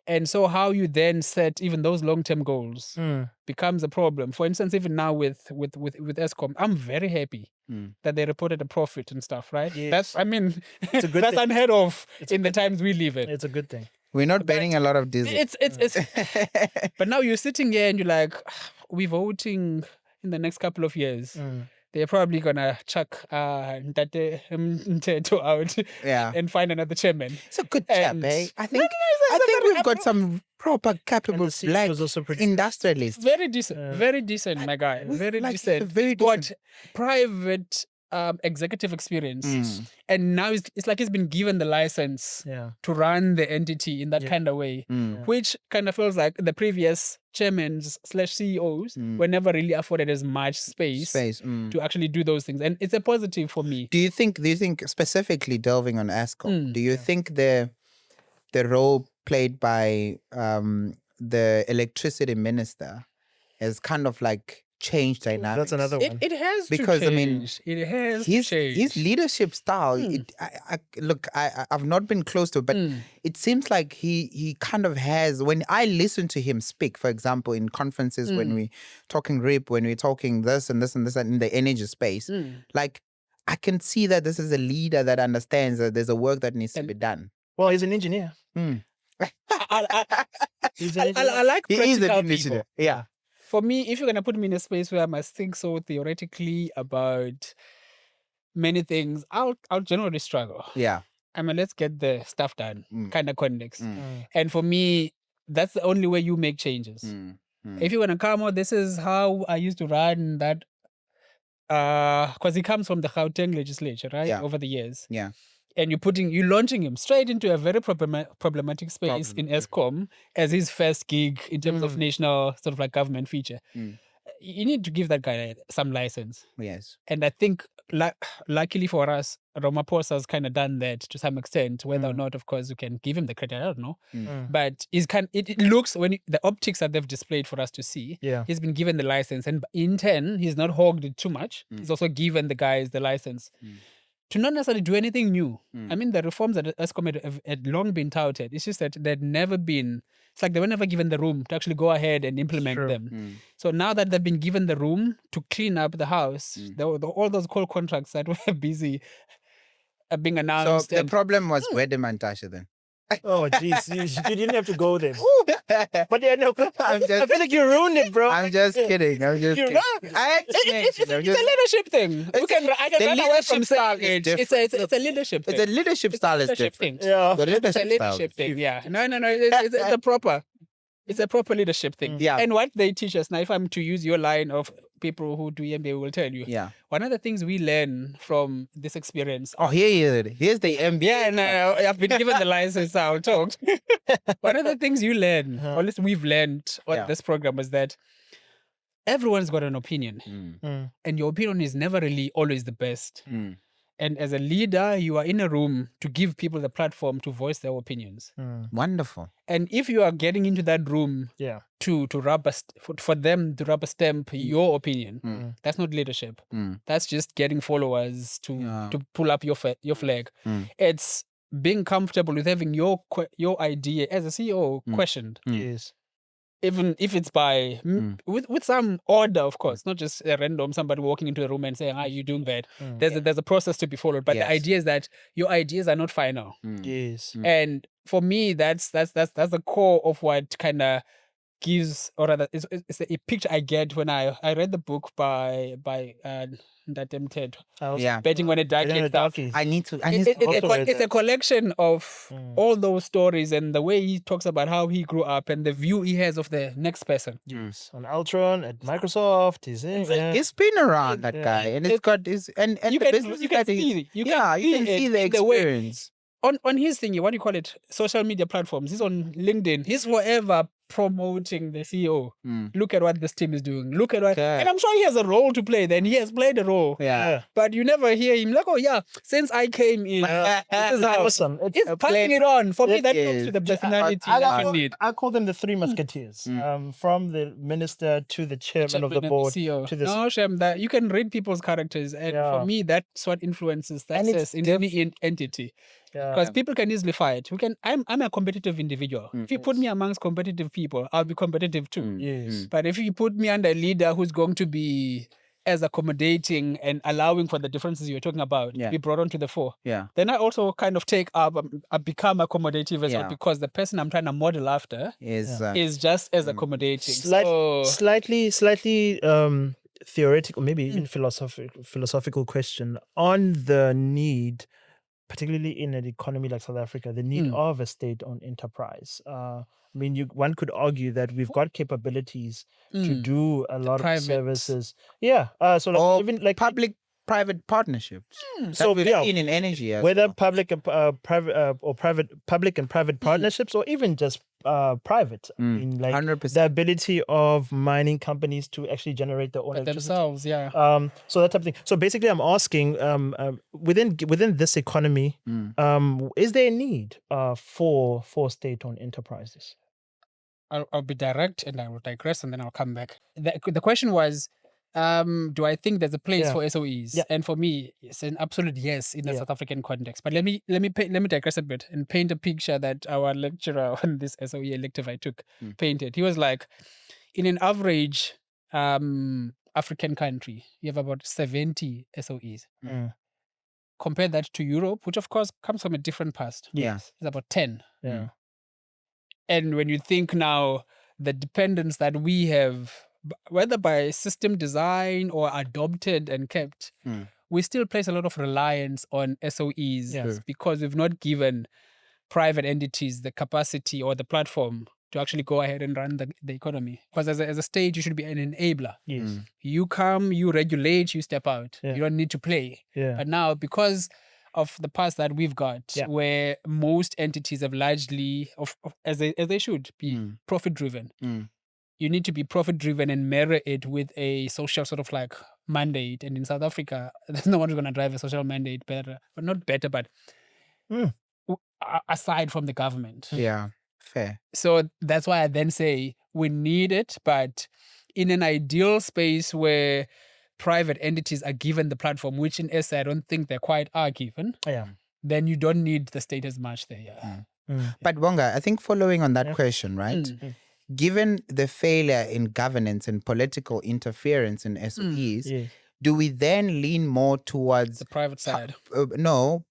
And so how you then set even those long-term goals becomes a problem. For instance, even now with Eskom, I'm very happy that they reported a profit and stuff, right? Yes. That's, I mean, It's a good that's thing. unheard of It's a in the good times we live in. It's a good thing. We're not banning a lot of diesel. It's but now you're sitting here and you're like, we're voting in the next couple of years. They're probably gonna chuck Ntate Mteto out Yeah. and find another chairman. It's a good chap, And- eh? I No, think no, I think we've got some proper capable the seat black was also pretty- industrialists. Very decent, my guy. Very like, decent. it's a very He's got decent- private executive experience, and now it's like he's been given the license Yeah. to run the entity in that Yeah. kind of way, which kind of feels like the previous chairmans / CEOs were never really afforded as much space to actually do those things, and it's a positive for me. Do you think specifically delving on Eskom, do you think the role played by the electricity minister has kind of like changed dynamics? That's another one. It has Because, to I mean, change. It has to his change. leadership style. I've not been close to it, but it seems like he kind of has. When I listen to him speak, for example, in conferences, when we talking RIP, when we're talking this and this and this, and in the energy space, like I can see that this is a leader that understands that there's a work that needs to be done. Well, he's an engineer. He's an engineer. I like He is an practical engineer. people. Yeah. For me, if you're going to put me in a space where I must think so theoretically about many things, I'll generally struggle. Yeah. I mean, let's get the stuff done kind of context. And for me, that's the only way you make changes. If you want to come out, this is how I used to run that, because he comes from the Gauteng legislature, right? Yeah. Over the years. Yeah. And you're launching him straight into a very problematic space in Eskom as his first gig in terms of national sort of like government feature. You need to give that guy some license. Yes. And I think, luckily for us, Ramaphosa has kind of done that to some extent. Whether or not, of course, you can give him the credit, I don't know. But it looks, the optics that they've displayed for us to see, he's been given the license. And in turn, he's not hogged it too much. He's also given the guys the license to not necessarily do anything new. I mean, the reforms that Eskom had long been touted. It's just that they'd never been, it's like they were never given the room to actually go ahead and implement them. So now that they've been given the room to clean up the house, all those coal contracts that were busy being announced. So the problem was Wedemantashe then. Oh, jeez. You didn't have to go there. But yeah, no, I feel like you ruined it, bro. I'm just kidding. I'm just kidding. It's a leadership thing. I can run away from saying it. It's a leadership thing. It's a leadership style is Leadership different. thing. Yeah. The It's a leadership style. leadership thing. Yeah. No. It's a proper leadership thing. Yeah. And what they teach us now, if I'm to use your line of people who do EMBA will tell you. Yeah. One of the things we learn from this experience. Oh, here's the MBA. Yeah, no, I've been given the license. I'll talk. One of the things you learn, or at least we've learned on this program, is that everyone's got an opinion, and your opinion is never really always the best. And as a leader, you are in a room to give people the platform to voice their opinions. Wonderful. And if you are getting into that room to for them to rubber stamp your opinion, that's not leadership. That's just getting followers to pull up your flag. It's being comfortable with having your idea as a CEO questioned. Yes. Even if it's by with some order, of course, not just a random somebody walking into a room and saying, you're doing bad. There's a process to be followed. But the idea is that your ideas are not final. Yes. And for me, that's the core of what kind of gives, or rather, it's a picture I get when I read the book by Ntate Mteto. Betting on a Darkie stuff. I need to. It's a collection of all those stories and the way he talks about how he grew up and the view he has of the next person. Yes. On Ultron at Microsoft, He's been around that guy, and it's got his and you the can, business you can see you can see the experience. On his thing, what do you call it? Social media platforms. He's on LinkedIn. He's forever promoting the CEO. Mm. Look at what this team is doing. Look at what, Okay. and I'm sure he has a role to play. Then he has played a role. Yeah. But you never hear him like, oh yeah, since I came in, this is how. Awesome. He's passing it on. For me, that Yes. talks to the personality that you need. I call them the three musketeers. From the minister to the chairman of the Chairman and board CEO. to the No, Shem, that you can read people's characters, and Yeah. for me, that's what influences And it's success in any entity. Because people can easily fight. I'm a competitive individual. If you put me amongst competitive people, I'll be competitive too. Yes. But if you put me under a leader who's going to be as accommodating and allowing for the differences you're talking about to be brought onto the fore, Yeah. then I also kind of take up, I become accommodative as well, Yeah. because the person I'm trying to model after is just as accommodating. Slightly theoretical, maybe even philosophical question on the need, particularly in an economy like South Africa, the need of a state-owned enterprise. I mean, one could argue that we've got capabilities to do a lot of services. Yeah. So like, Or even like public-private partnerships. So we've seen in energy, as whether well. public and public and private partnerships, or even just private. I mean, like 100%. the ability of mining companies to actually generate their own electricity. themselves, yeah. So that type of thing. So basically, I'm asking, within this economy, is there a need for state-owned enterprises? I'll be direct and I will digress and then I'll come back. The question was, do I think there's a place for SOEs? Yeah. And for me, it's an absolute yes in the South African context. But let me digress a bit and paint a picture that our lecturer on this SOE elective I took painted. He was like, in an average African country, you have about 70 SOEs. Compare that to Europe, which of course comes from a different past. Yes. It's about 10. Yeah. And when you think now, the dependence that we have, whether by system design or adopted and kept, we still place a lot of reliance on SOEs because we've not given private entities the capacity or the platform to actually go ahead and run the economy. Because as a state, you should be an enabler. Yes. You come, you regulate, you step out. Yeah. You don't need to play. Yeah. But now, because of the past that we've got, where most entities have largely, as they should be, profit driven. You need to be profit driven and mirror it with a social sort of like mandate. And in South Africa, there's no one who's going to drive a social mandate better, but not better, but aside from the government. Yeah, fair. So that's why I then say we need it, but in an ideal space where private entities are given the platform, which in SA I don't think they quite are given, then you don't need the state as much there. But Bonga, I think following on that question, right? Given the failure in governance and political interference in SOEs, do we then lean more towards the private side?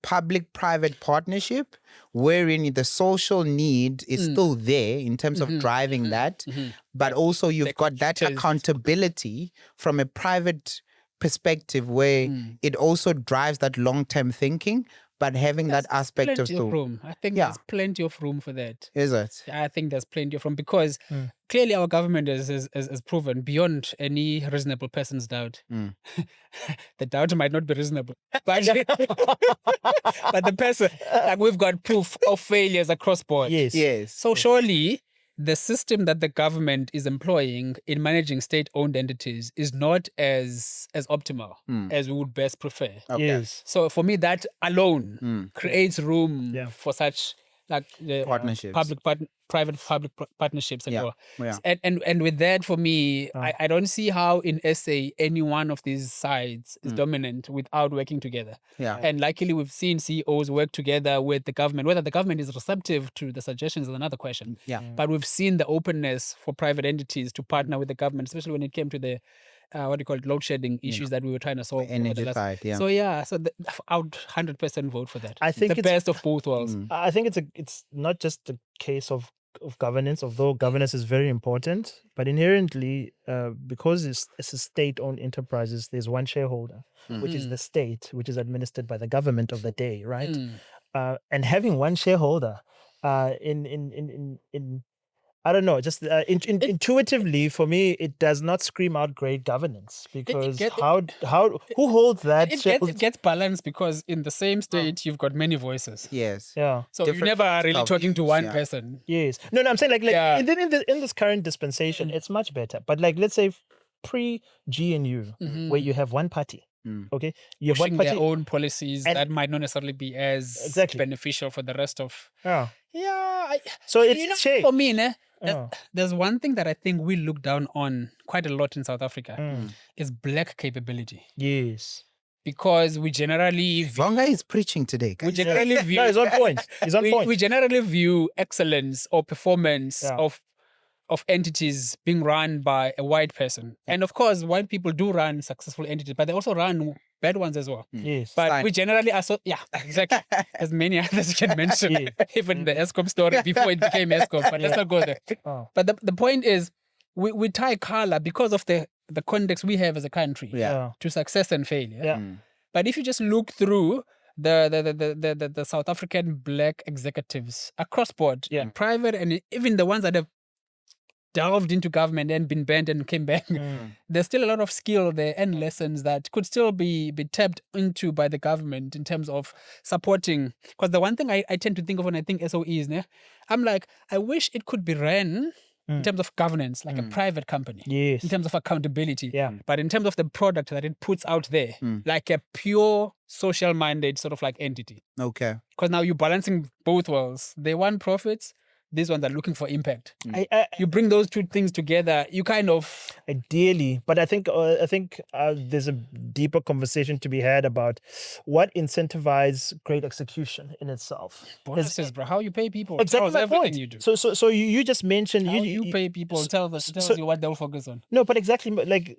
Public-private partnership, wherein the social need is still there in terms of driving that, but also you've got that accountability from a private perspective where it also drives that long-term thinking, but having that aspect of room. I think there's plenty of room for that. Is it? I think there's plenty of room because clearly our government has proven beyond any reasonable person's doubt. The doubt might not be reasonable, but but the person, like we've got proof of failures across board. Yes. So surely the system that the government is employing in managing state-owned entities is not as optimal as we would best prefer. Okay. Yes. So for me, that alone creates room for such like partnerships, private-public partnerships and all. Yeah. And with that, for me, I don't see how in SA any one of these sides is dominant without working together. Yeah. And luckily, we've seen CEOs work together with the government. Whether the government is receptive to the suggestions is another question. Yeah. But we've seen the openness for private entities to partner with the government, especially when it came to the load shedding issues that we were trying to solve. Energy side, So I would 100% vote for that. I think the best of both worlds. I think it's not just a case of governance, although governance is very important, but inherently, because it's a state-owned enterprises, there's one shareholder, which is the state, which is administered by the government of the day, right? And having one shareholder in I don't know. Just intuitively, for me, it does not scream out great governance because who holds that? It gets balanced because in the same state you've got many voices. Yes. Yeah. So you never are really talking to one person. Yes. No, I'm saying like in this current dispensation, it's much better. But like let's say pre-GNU, where you have one party. Okay, you have pushing one party their own policies that might not necessarily be as beneficial for the rest of. So it's for me, there's one thing that I think we look down on quite a lot in South Africa is black capability. Yes. Because we generally Bonga is preaching today, guys. We generally view no, he's on point. He's on point. We generally view excellence or performance of entities being run by a white person. And of course, white people do run successful entities, but they also run bad ones as well. Yes. But we generally are exactly. There's many others you can mention, even the ESCOM story before it became ESCOM, but let's not go there. But the point is, we tie color because of the context we have as a country to success and failure. But if you just look through the South African black executives across board, private and even the ones that have delved into government and been banned and came back, there's still a lot of skill there and lessons that could still be tapped into by the government in terms of supporting. Because the one thing I tend to think of when I think SOEs, I'm like, I wish it could be ran in terms of governance, like a private company. Yes. In terms of accountability. Yeah. But in terms of the product that it puts out there, like a pure social-minded sort of like entity. Okay. Because now you're balancing both worlds. They want profits. These ones are looking for impact. You bring those two things together, you kind of... Ideally, but I think there's a deeper conversation to be had about what incentivizes great execution in itself. Bonuses, bro. How you pay people. Exactly my point. You do. So you just mentioned... How you pay people, tells you what they'll focus on. No, but exactly, like...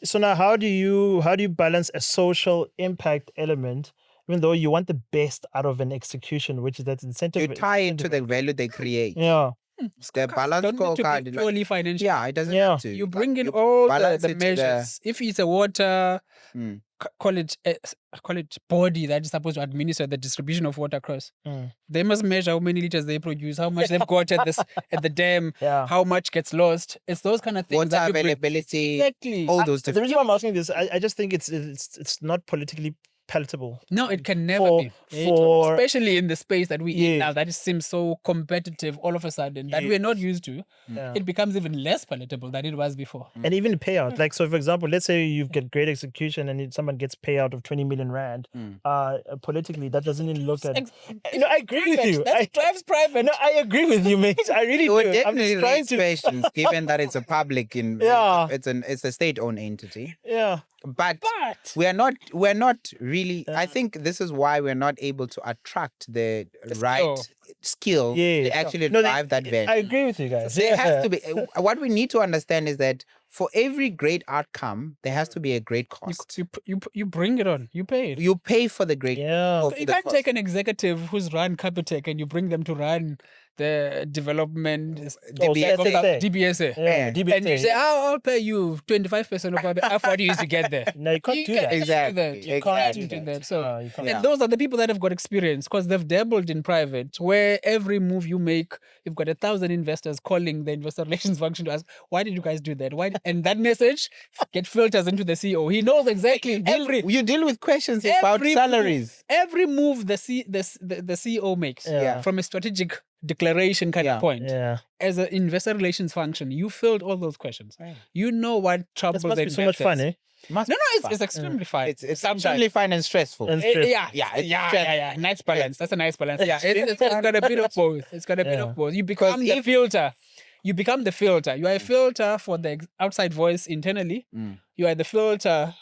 So now how do you balance a social impact element, even though you want the best out of an execution, which is that incentive. You tie into the value they create. Yeah. The balance scorecard. Purely financial. Yeah, it doesn't have to. You bring in all the measures. If it's a water, call it body that is supposed to administer the distribution of water across. They must measure how many liters they produce, how much they've got at the dam, how much gets lost. It's those kind of things. Water that availability. Exactly. All those different. The reason why I'm asking this, I just think it's not politically palatable. No, it can never be. Especially in the space that we in now, that it seems so competitive all of a sudden that we're not used to. It becomes even less palatable than it was before. And even payout. Like, so for example, let's say you get great execution and someone gets payout of 20 million rand. Politically, that doesn't even look at... I agree with you. That drives private. No, I agree with you, mate. I really do. Definitely raise questions, given that it's a public... It's a state-owned entity. Yeah. But we're not really... I think this is why we're not able to attract the right skill to actually drive that value. I agree with you guys. There has to be... What we need to understand is that for every great outcome, there has to be a great cost. You bring it on. You pay it. You pay for the great... Yeah. You can't take an executive who's run Capitec and you bring them to run the development DBSA. Yeah, DBSA. And you say, I'll pay you 25% of the effort you used to get there. No, you can't do that. Exactly. You can't do that. So, and those are the people that have got experience because they've dabbled in private, where every move you make, you've got 1,000 investors calling the investor relations function to ask, why did you guys do that? Why? And that message get filters into the CEO. He knows exactly. You deal with questions about salaries. Every move the CEO makes from a strategic declaration kind of point. As an investor relations function, you filled all those questions. You know what trouble they so much fun, eh? It's extremely fun. It's extremely fun and stressful. Yeah. Nice balance. That's a nice balance. Yeah, it's got a bit of both. It's got a bit of both. You become the filter. You become the filter. You are a filter for the outside voice internally. You are the filter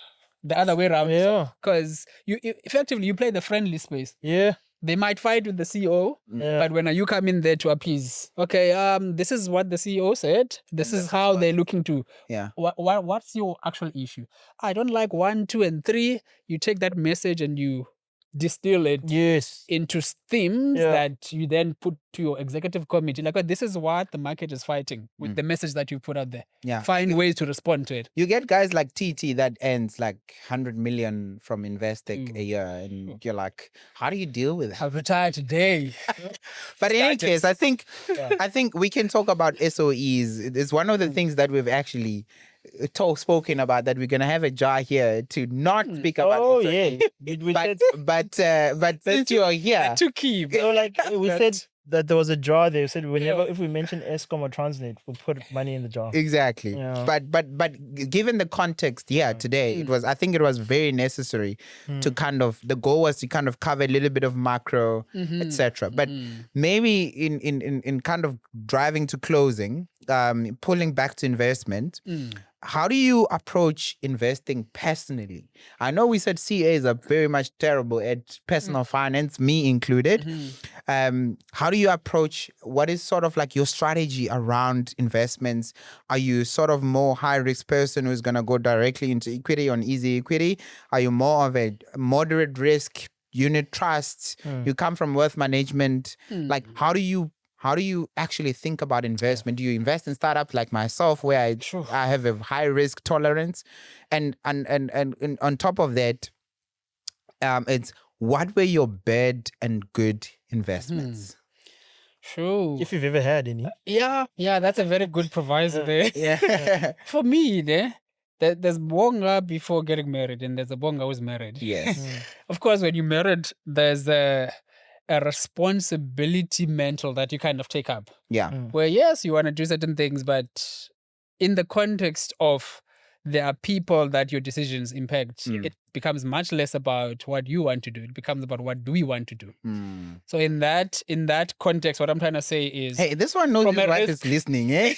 the other way around. Yeah. Because you effectively you play the friendly space. Yeah. They might fight with the CEO, but when you come in there to appease, this is what the CEO said. This is how they're looking to. Yeah. What's your actual issue? I don't like 1, 2, and 3. You take that message and you distill it Yes. into themes Yeah. that you then put to your executive committee. Like, this is what the market is fighting with the message that you put out there. Yeah. Find ways to respond to it. You get guys like TT that earns like 100 million from Investec a year, and you're like, how do you deal with that? I've retired today. But in any case, I think we can talk about SOEs. It's one of the things that we've actually spoken about, that we're gonna have a jar here to not speak about. Oh SOEs. yeah. We said, But since you're here, Too key. so like we said that there was a jar there. We said whenever if we mention Eskom or Transnet, we'll put money in the jar. exactly. Yeah. But given the context here today, I think it was very necessary to kind of, the goal was to kind of cover a little bit of macro, etc. But maybe in kind of driving to closing, pulling back to investment. How do you approach investing personally? I know we said CAs are very much terrible at personal finance, me included. How do you approach, what is sort of like your strategy around investments? Are you sort of more high risk person who's going to go directly into equity on easy equity? Are you more of a moderate risk unit trusts? You come from wealth management. Like, how do you actually think about investment? Do you invest in startups like myself, where I have a high risk tolerance, and on top of that, it's what were your bad and good investments? True. If you've ever had any. Yeah, that's a very good proviso there. Yeah. For me, there's Bonga before getting married, and there's a Bonga who's married. Yes. Of course, when you're married, there's a responsibility mental that you kind of take up. Yeah. Where, yes, you want to do certain things, but in the context of there are people that your decisions impact, it becomes much less about what you want to do. It becomes about what do we want to do. So in that context, what I'm trying to say is, Hey, this one knows his wife is listening, eh?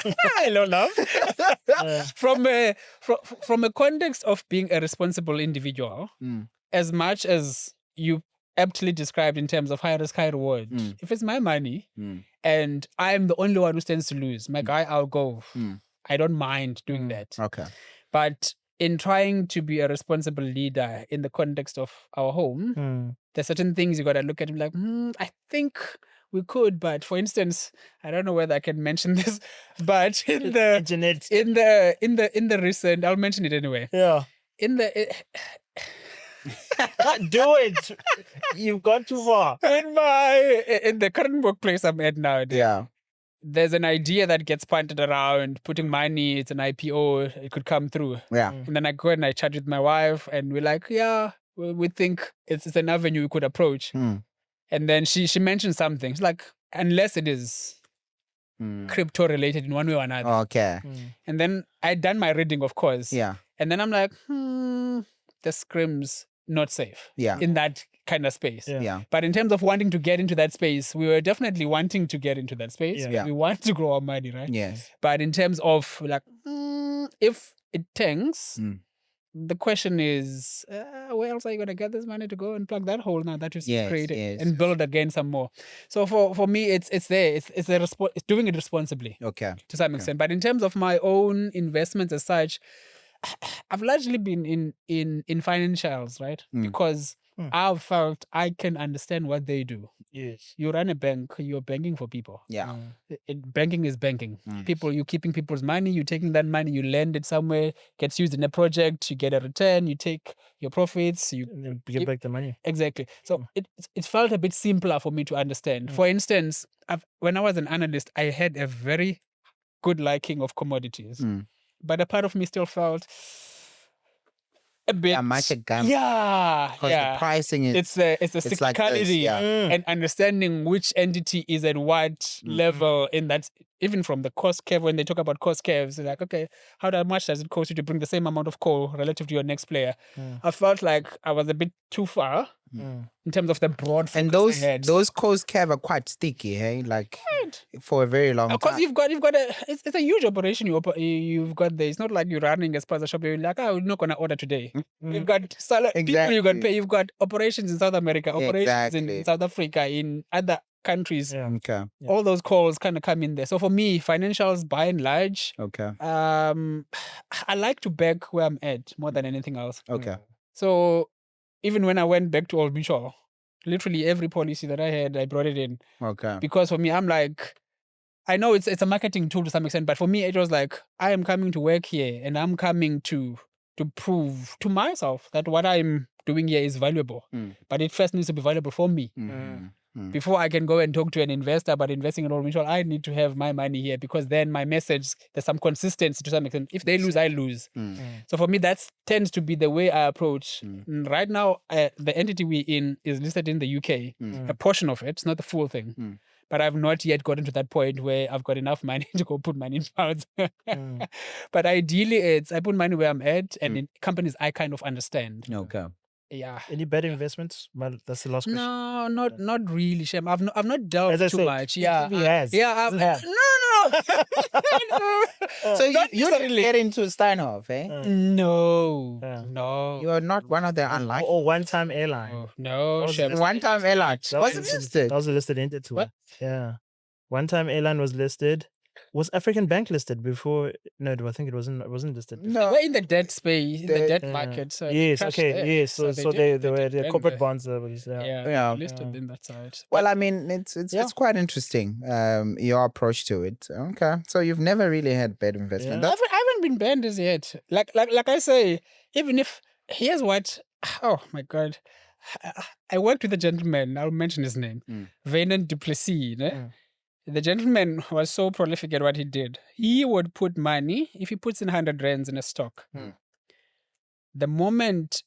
hello, love. From a context of being a responsible individual, as much as you aptly described in terms of high risk, high reward, if it's my money and I'm the only one who stands to lose, my guy, I'll go. I don't mind doing that. Okay. But in trying to be a responsible leader in the context of our home, there's certain things you got to look at and be like, I think we could, but for instance, I don't know whether I can mention this, but in the recent, I'll mention it anyway. Yeah. In the do it. You've gone too far. in the current workplace I'm at now, there's an idea that gets punted around, putting money, it's an IPO, it could come through. Yeah. And then I go and I chat with my wife, and we're like, we think it's an avenue we could approach. And then she mentioned something. She's like, unless it is crypto related in one way or another. Okay. And then I'd done my reading, of course. Yeah. And then I'm like, this screams not safe in that kind of space. Yeah. But in terms of wanting to get into that space, we were definitely wanting to get into that space. Yeah. We want to grow our money, right? Yes. But in terms of like, if it tanks, the question is, where else are you going to get this money to go and plug that hole now that you've created and build again some more? So for me, it's there. It's doing it responsibly. Okay. To some extent. But in terms of my own investments as such, I've largely been in financials, right? Because I've felt I can understand what they do. Yes. You run a bank, you're banking for people. Yeah. Banking is banking. You're keeping people's money, you're taking that money, you lend it somewhere, gets used in a project, you get a return, you take your profits, and then get back the money. Exactly. So it felt a bit simpler for me to understand. For instance, when I was an analyst, I had a very good liking of commodities. But a part of me still felt a bit. Because the pricing is. It's the cyclicality and understanding which entity is at what level in that. Even from the cost curve, when they talk about cost curves, they're like, okay, how much does it cost you to bring the same amount of coal relative to your next player? I felt like I was a bit too far in terms of the broad focus. And those cost curve are quite sticky, hey? Like for a very long time. Because you've got it's a huge operation you've got there. It's not like you're running a spaza shop. You're like, we're not gonna order today. You've got people you got to pay. You've got operations in South America, operations in South Africa, in other countries. All those calls kind of come in there. So for me, financials by and large, I like to back where I'm at more than anything else. Okay. So even when I went back to Old Mutual, literally every policy that I had, I brought it in. Okay. Because for me, I'm like, I know it's a marketing tool to some extent, but for me, it was like, I am coming to work here and I'm coming to prove to myself that what I'm doing here is valuable. But it first needs to be valuable for me. Before I can go and talk to an investor about investing in Old Mutual, I need to have my money here because then my message, there's some consistency to some extent. If they lose, I lose. So for me, that tends to be the way I approach. Right now, the entity we're in is listed in the UK, a portion of it, it's not the full thing. But I've not yet gotten to that point where I've got enough money to go put money in pounds. But ideally, it's I put money where I'm at and in companies I kind of understand. Okay. Yeah. Any bad investments? Well, that's the last question. No, not really, Shem. I've not delved As I too said, much. Yeah, he has. Yeah, Doesn't have. no. So Not you didn't necessarily. get into Steinhoff, eh? No, Yeah. no. You are not one of the unlucky. Or one-time airline. Oh, no, was Shem. One-time airline. That Was it listed? That was a listed entity. What? Yeah. One-time airline was listed. Was African Bank listed before? No, I think it wasn't listed. No. We're in the debt space, in the The- debt Yeah. market. So Yes, cash okay, there. yes. So they were did the went corporate there. bonds. Yeah, Yeah. listed in that side. Well, I mean, it's Yeah. quite interesting. Your approach to it. Okay, so you've never really had bad investment. Yeah. That's I haven't been banned as yet. Like I say, even if here's what. Oh my God, I worked with a gentleman. I'll mention his name, Venan Duplessis. Ne? The gentleman was so prolific at what he did. He would put money, if he puts in 100 rands in a stock, the moment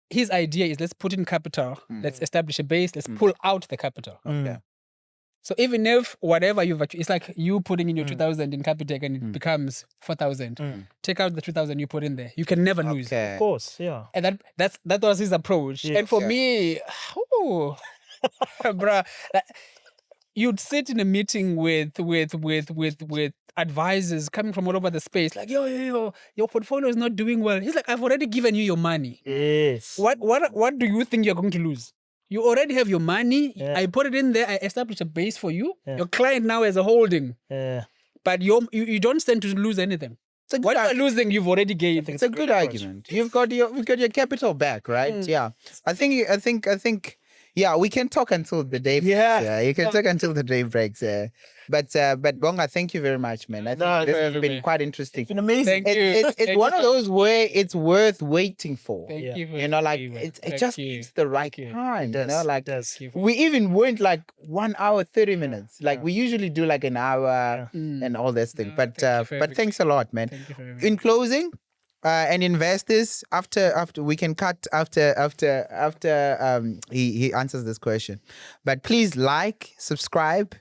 his idea is let's put in capital, let's establish a base, let's pull out the capital. okay. So even if whatever it's like you putting in your 2,000 in Capitec and it becomes 4,000, take out the 2,000 you put in there. You can never lose. Okay. Of course, yeah. And that was his approach. Yeah. And for me, bruh, you'd sit in a meeting with advisors coming from all over the space, like, yo, your portfolio is not doing well. He's like, I've already given you your money. Yes. What do you think you're going to lose? You already have your money. Yeah. I put it in there. I established a base for you. Yeah. Your client now has a holding, Yeah. but you don't stand to lose anything. It's a What good, you're losing, you've already gained. it's a good argument. You've got your capital back, right? Yeah. I think. Yeah, we can talk until the day. Yeah. You can talk until the day breaks. But Bonga, thank you very much, man. I think No, this for has having been me. quite interesting. It's been amazing. Thank you. It's one of those where it's worth waiting for. Thank Yeah. you. For You know, like having me. it Thank just you. it's the right Thank you. time. It You know, does, like it does. Thank you. we even went like 1 hour 30 minutes. Like we usually do like an hour Mm. and all this thing. No, but thank you for but having thanks a lot, man. Thank you for having me. In closing, and investors after we can cut after he answers this question, but please like, subscribe,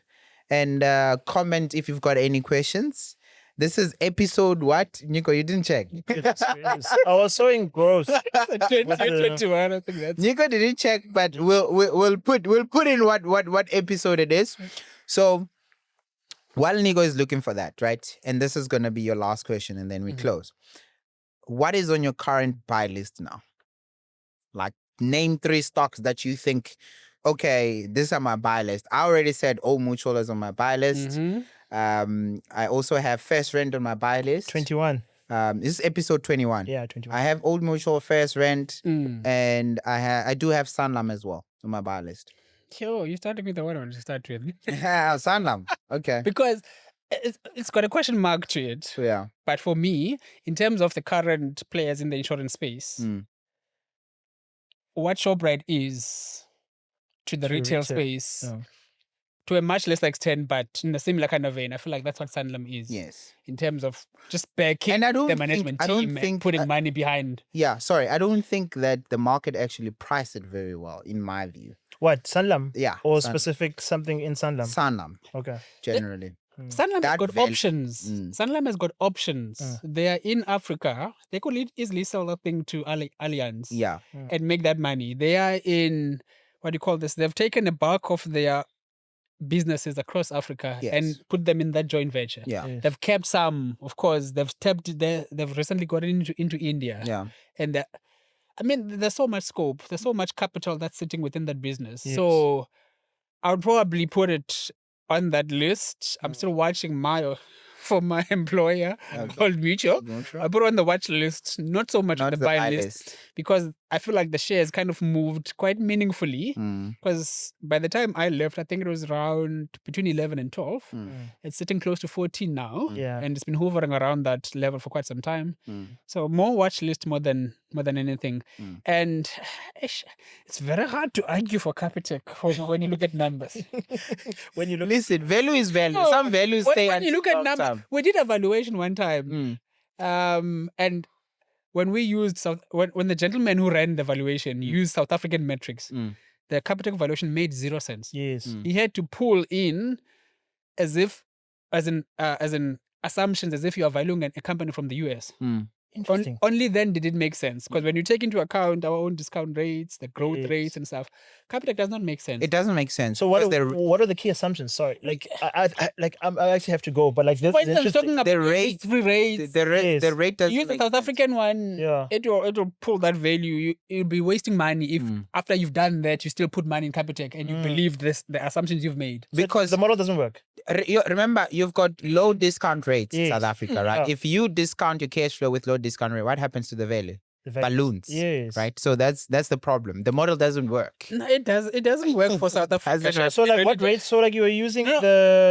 and comment if you've got any questions. This is episode what, Nico? You didn't check. I was so engrossed. 2021, I think that's Nico didn't check, but we'll put in what episode it is. So while Nico is looking for that, right? And this is gonna be your last question, and then we close. What is on your current buy list now? Like, name 3 stocks that you think, okay, these are my buy list. I already said Old Mutual is on my buy list. I also have First Rent on my buy list. 21. This is episode 21. Yeah, 21. I have Old Mutual, First Rent, and I do have Sanlam as well on my buy list. Yo, you started with the one I want to start with. Yeah, Sanlam. Okay. Because it's got a question mark to it. So, yeah. But for me, in terms of the current players in the insurance space, what ShopRite is to the retail space, to a much lesser extent, but in a similar kind of vein, I feel like that's what Sanlam is. Yes. In terms of just backing And I don't the think- management I don't team and think- putting money behind. Yeah, sorry. I don't think that the market actually priced it very well, in my view. What? Sanlam? Yeah. Or San- specific something in Sanlam? Sanlam, Okay. generally. Sanlam has That got value- options. Sanlam has got options. They are in Africa. They could easily sell that thing to Allianz Yeah. and make that money. They are in, what do you call this? They've taken a bulk of their businesses across Africa Yes. and put them in that joint venture. Yeah. Yes. They've kept some, of course. They've recently gotten into India. Yeah. And I mean, there's so much scope. There's so much capital that's sitting within that business. Yes. So I would probably put it on that list. I'm still watching for my employer, Old Mutual. I put it on the watch list, not so much on Not the the buy buy list, list. because I feel like the shares kind of moved quite meaningfully because by the time I left, I think it was around between 11 and 12. It's sitting close to 14 now. Yeah. And it's been hovering around that level for quite some time. So more watch list more than anything. And it's very hard to argue for Capitec when you look at numbers. When you look, Listen, value is value. No, Some values stay when you look at numbers, time. we did a valuation one time. And when we used when the gentleman who ran the valuation used South African metrics, the Capitec valuation made 0 sense. yes. He had to pull in as in assumptions as if you are valuing a company from the US. Interesting. Only then did it make sense. Because when you take into account our own discount rates, the growth Yes. rates and stuff, Capitec does not make sense. It doesn't make sense. So what because are the key assumptions? Sorry, like I actually have to go, but like this For is instance, interesting. talking about free rates, the rate Yes. the rate doesn't use the make South sense. African one, Yeah. it will pull that value. You'll be wasting money if after you've done that, you still put money in Capitec and you believe the assumptions you've made. Because the model doesn't work. remember, you've got low discount rates in Yes. South Africa, right? Yeah. If you discount your cash flow with low discount rate, what happens to the value? The values. Balloons. Yes. Right? So that's the problem. The model doesn't work. No, it doesn't work for South Africa. Has it- So like what rates? So like you were using No.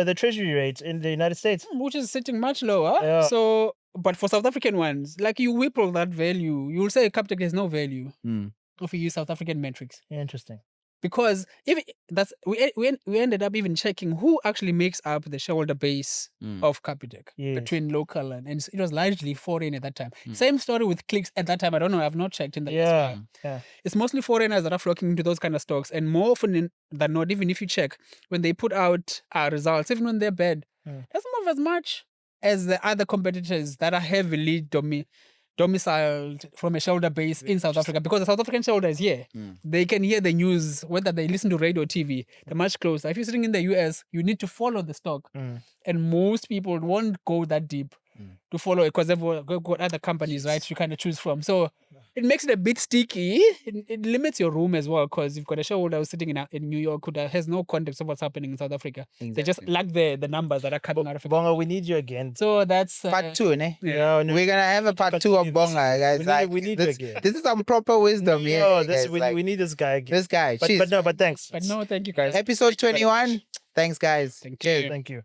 the treasury rate in the United States. Which is sitting much lower. Yeah. So, but for South African ones, like you whipple that value, you'll say Capitec has no value if you use South African metrics. Interesting. Because we ended up even checking who actually makes up the shareholder base of Capitec Yes. between local and it was largely foreign at that time. Same story with clicks at that time. I don't know. I've not checked in the Yeah. Yeah. It's mostly foreigners that are flocking into those kind of stocks, and more often than not, even if you check when they put out results, even when they're bad, doesn't move as much as the other competitors that are heavily domiciled from a shareholder base in South Africa, because the South African shareholder is here. They can hear the news, whether they listen to radio or TV. They're much closer. If you're sitting in the US, you need to follow the stock. And most people won't go that deep to follow it because they've got other companies, right, to kind of choose from. So it makes it a bit sticky. It limits your room as well because you've got a shareholder who's sitting in New York who has no context of what's happening in South Africa. They just lack the numbers that are coming out of it. Bonga, we need you again. So that's... Part 2, ne? Yeah. No, We're gonna have a part 2 of Bonga, guys. we need this, you again. this is some proper wisdom here. No, guys. we need this guy again. This guy. But Jeez. thanks. But no, thank you guys. Episode 21. Thanks, guys. Thank Cheers. you. Thank you.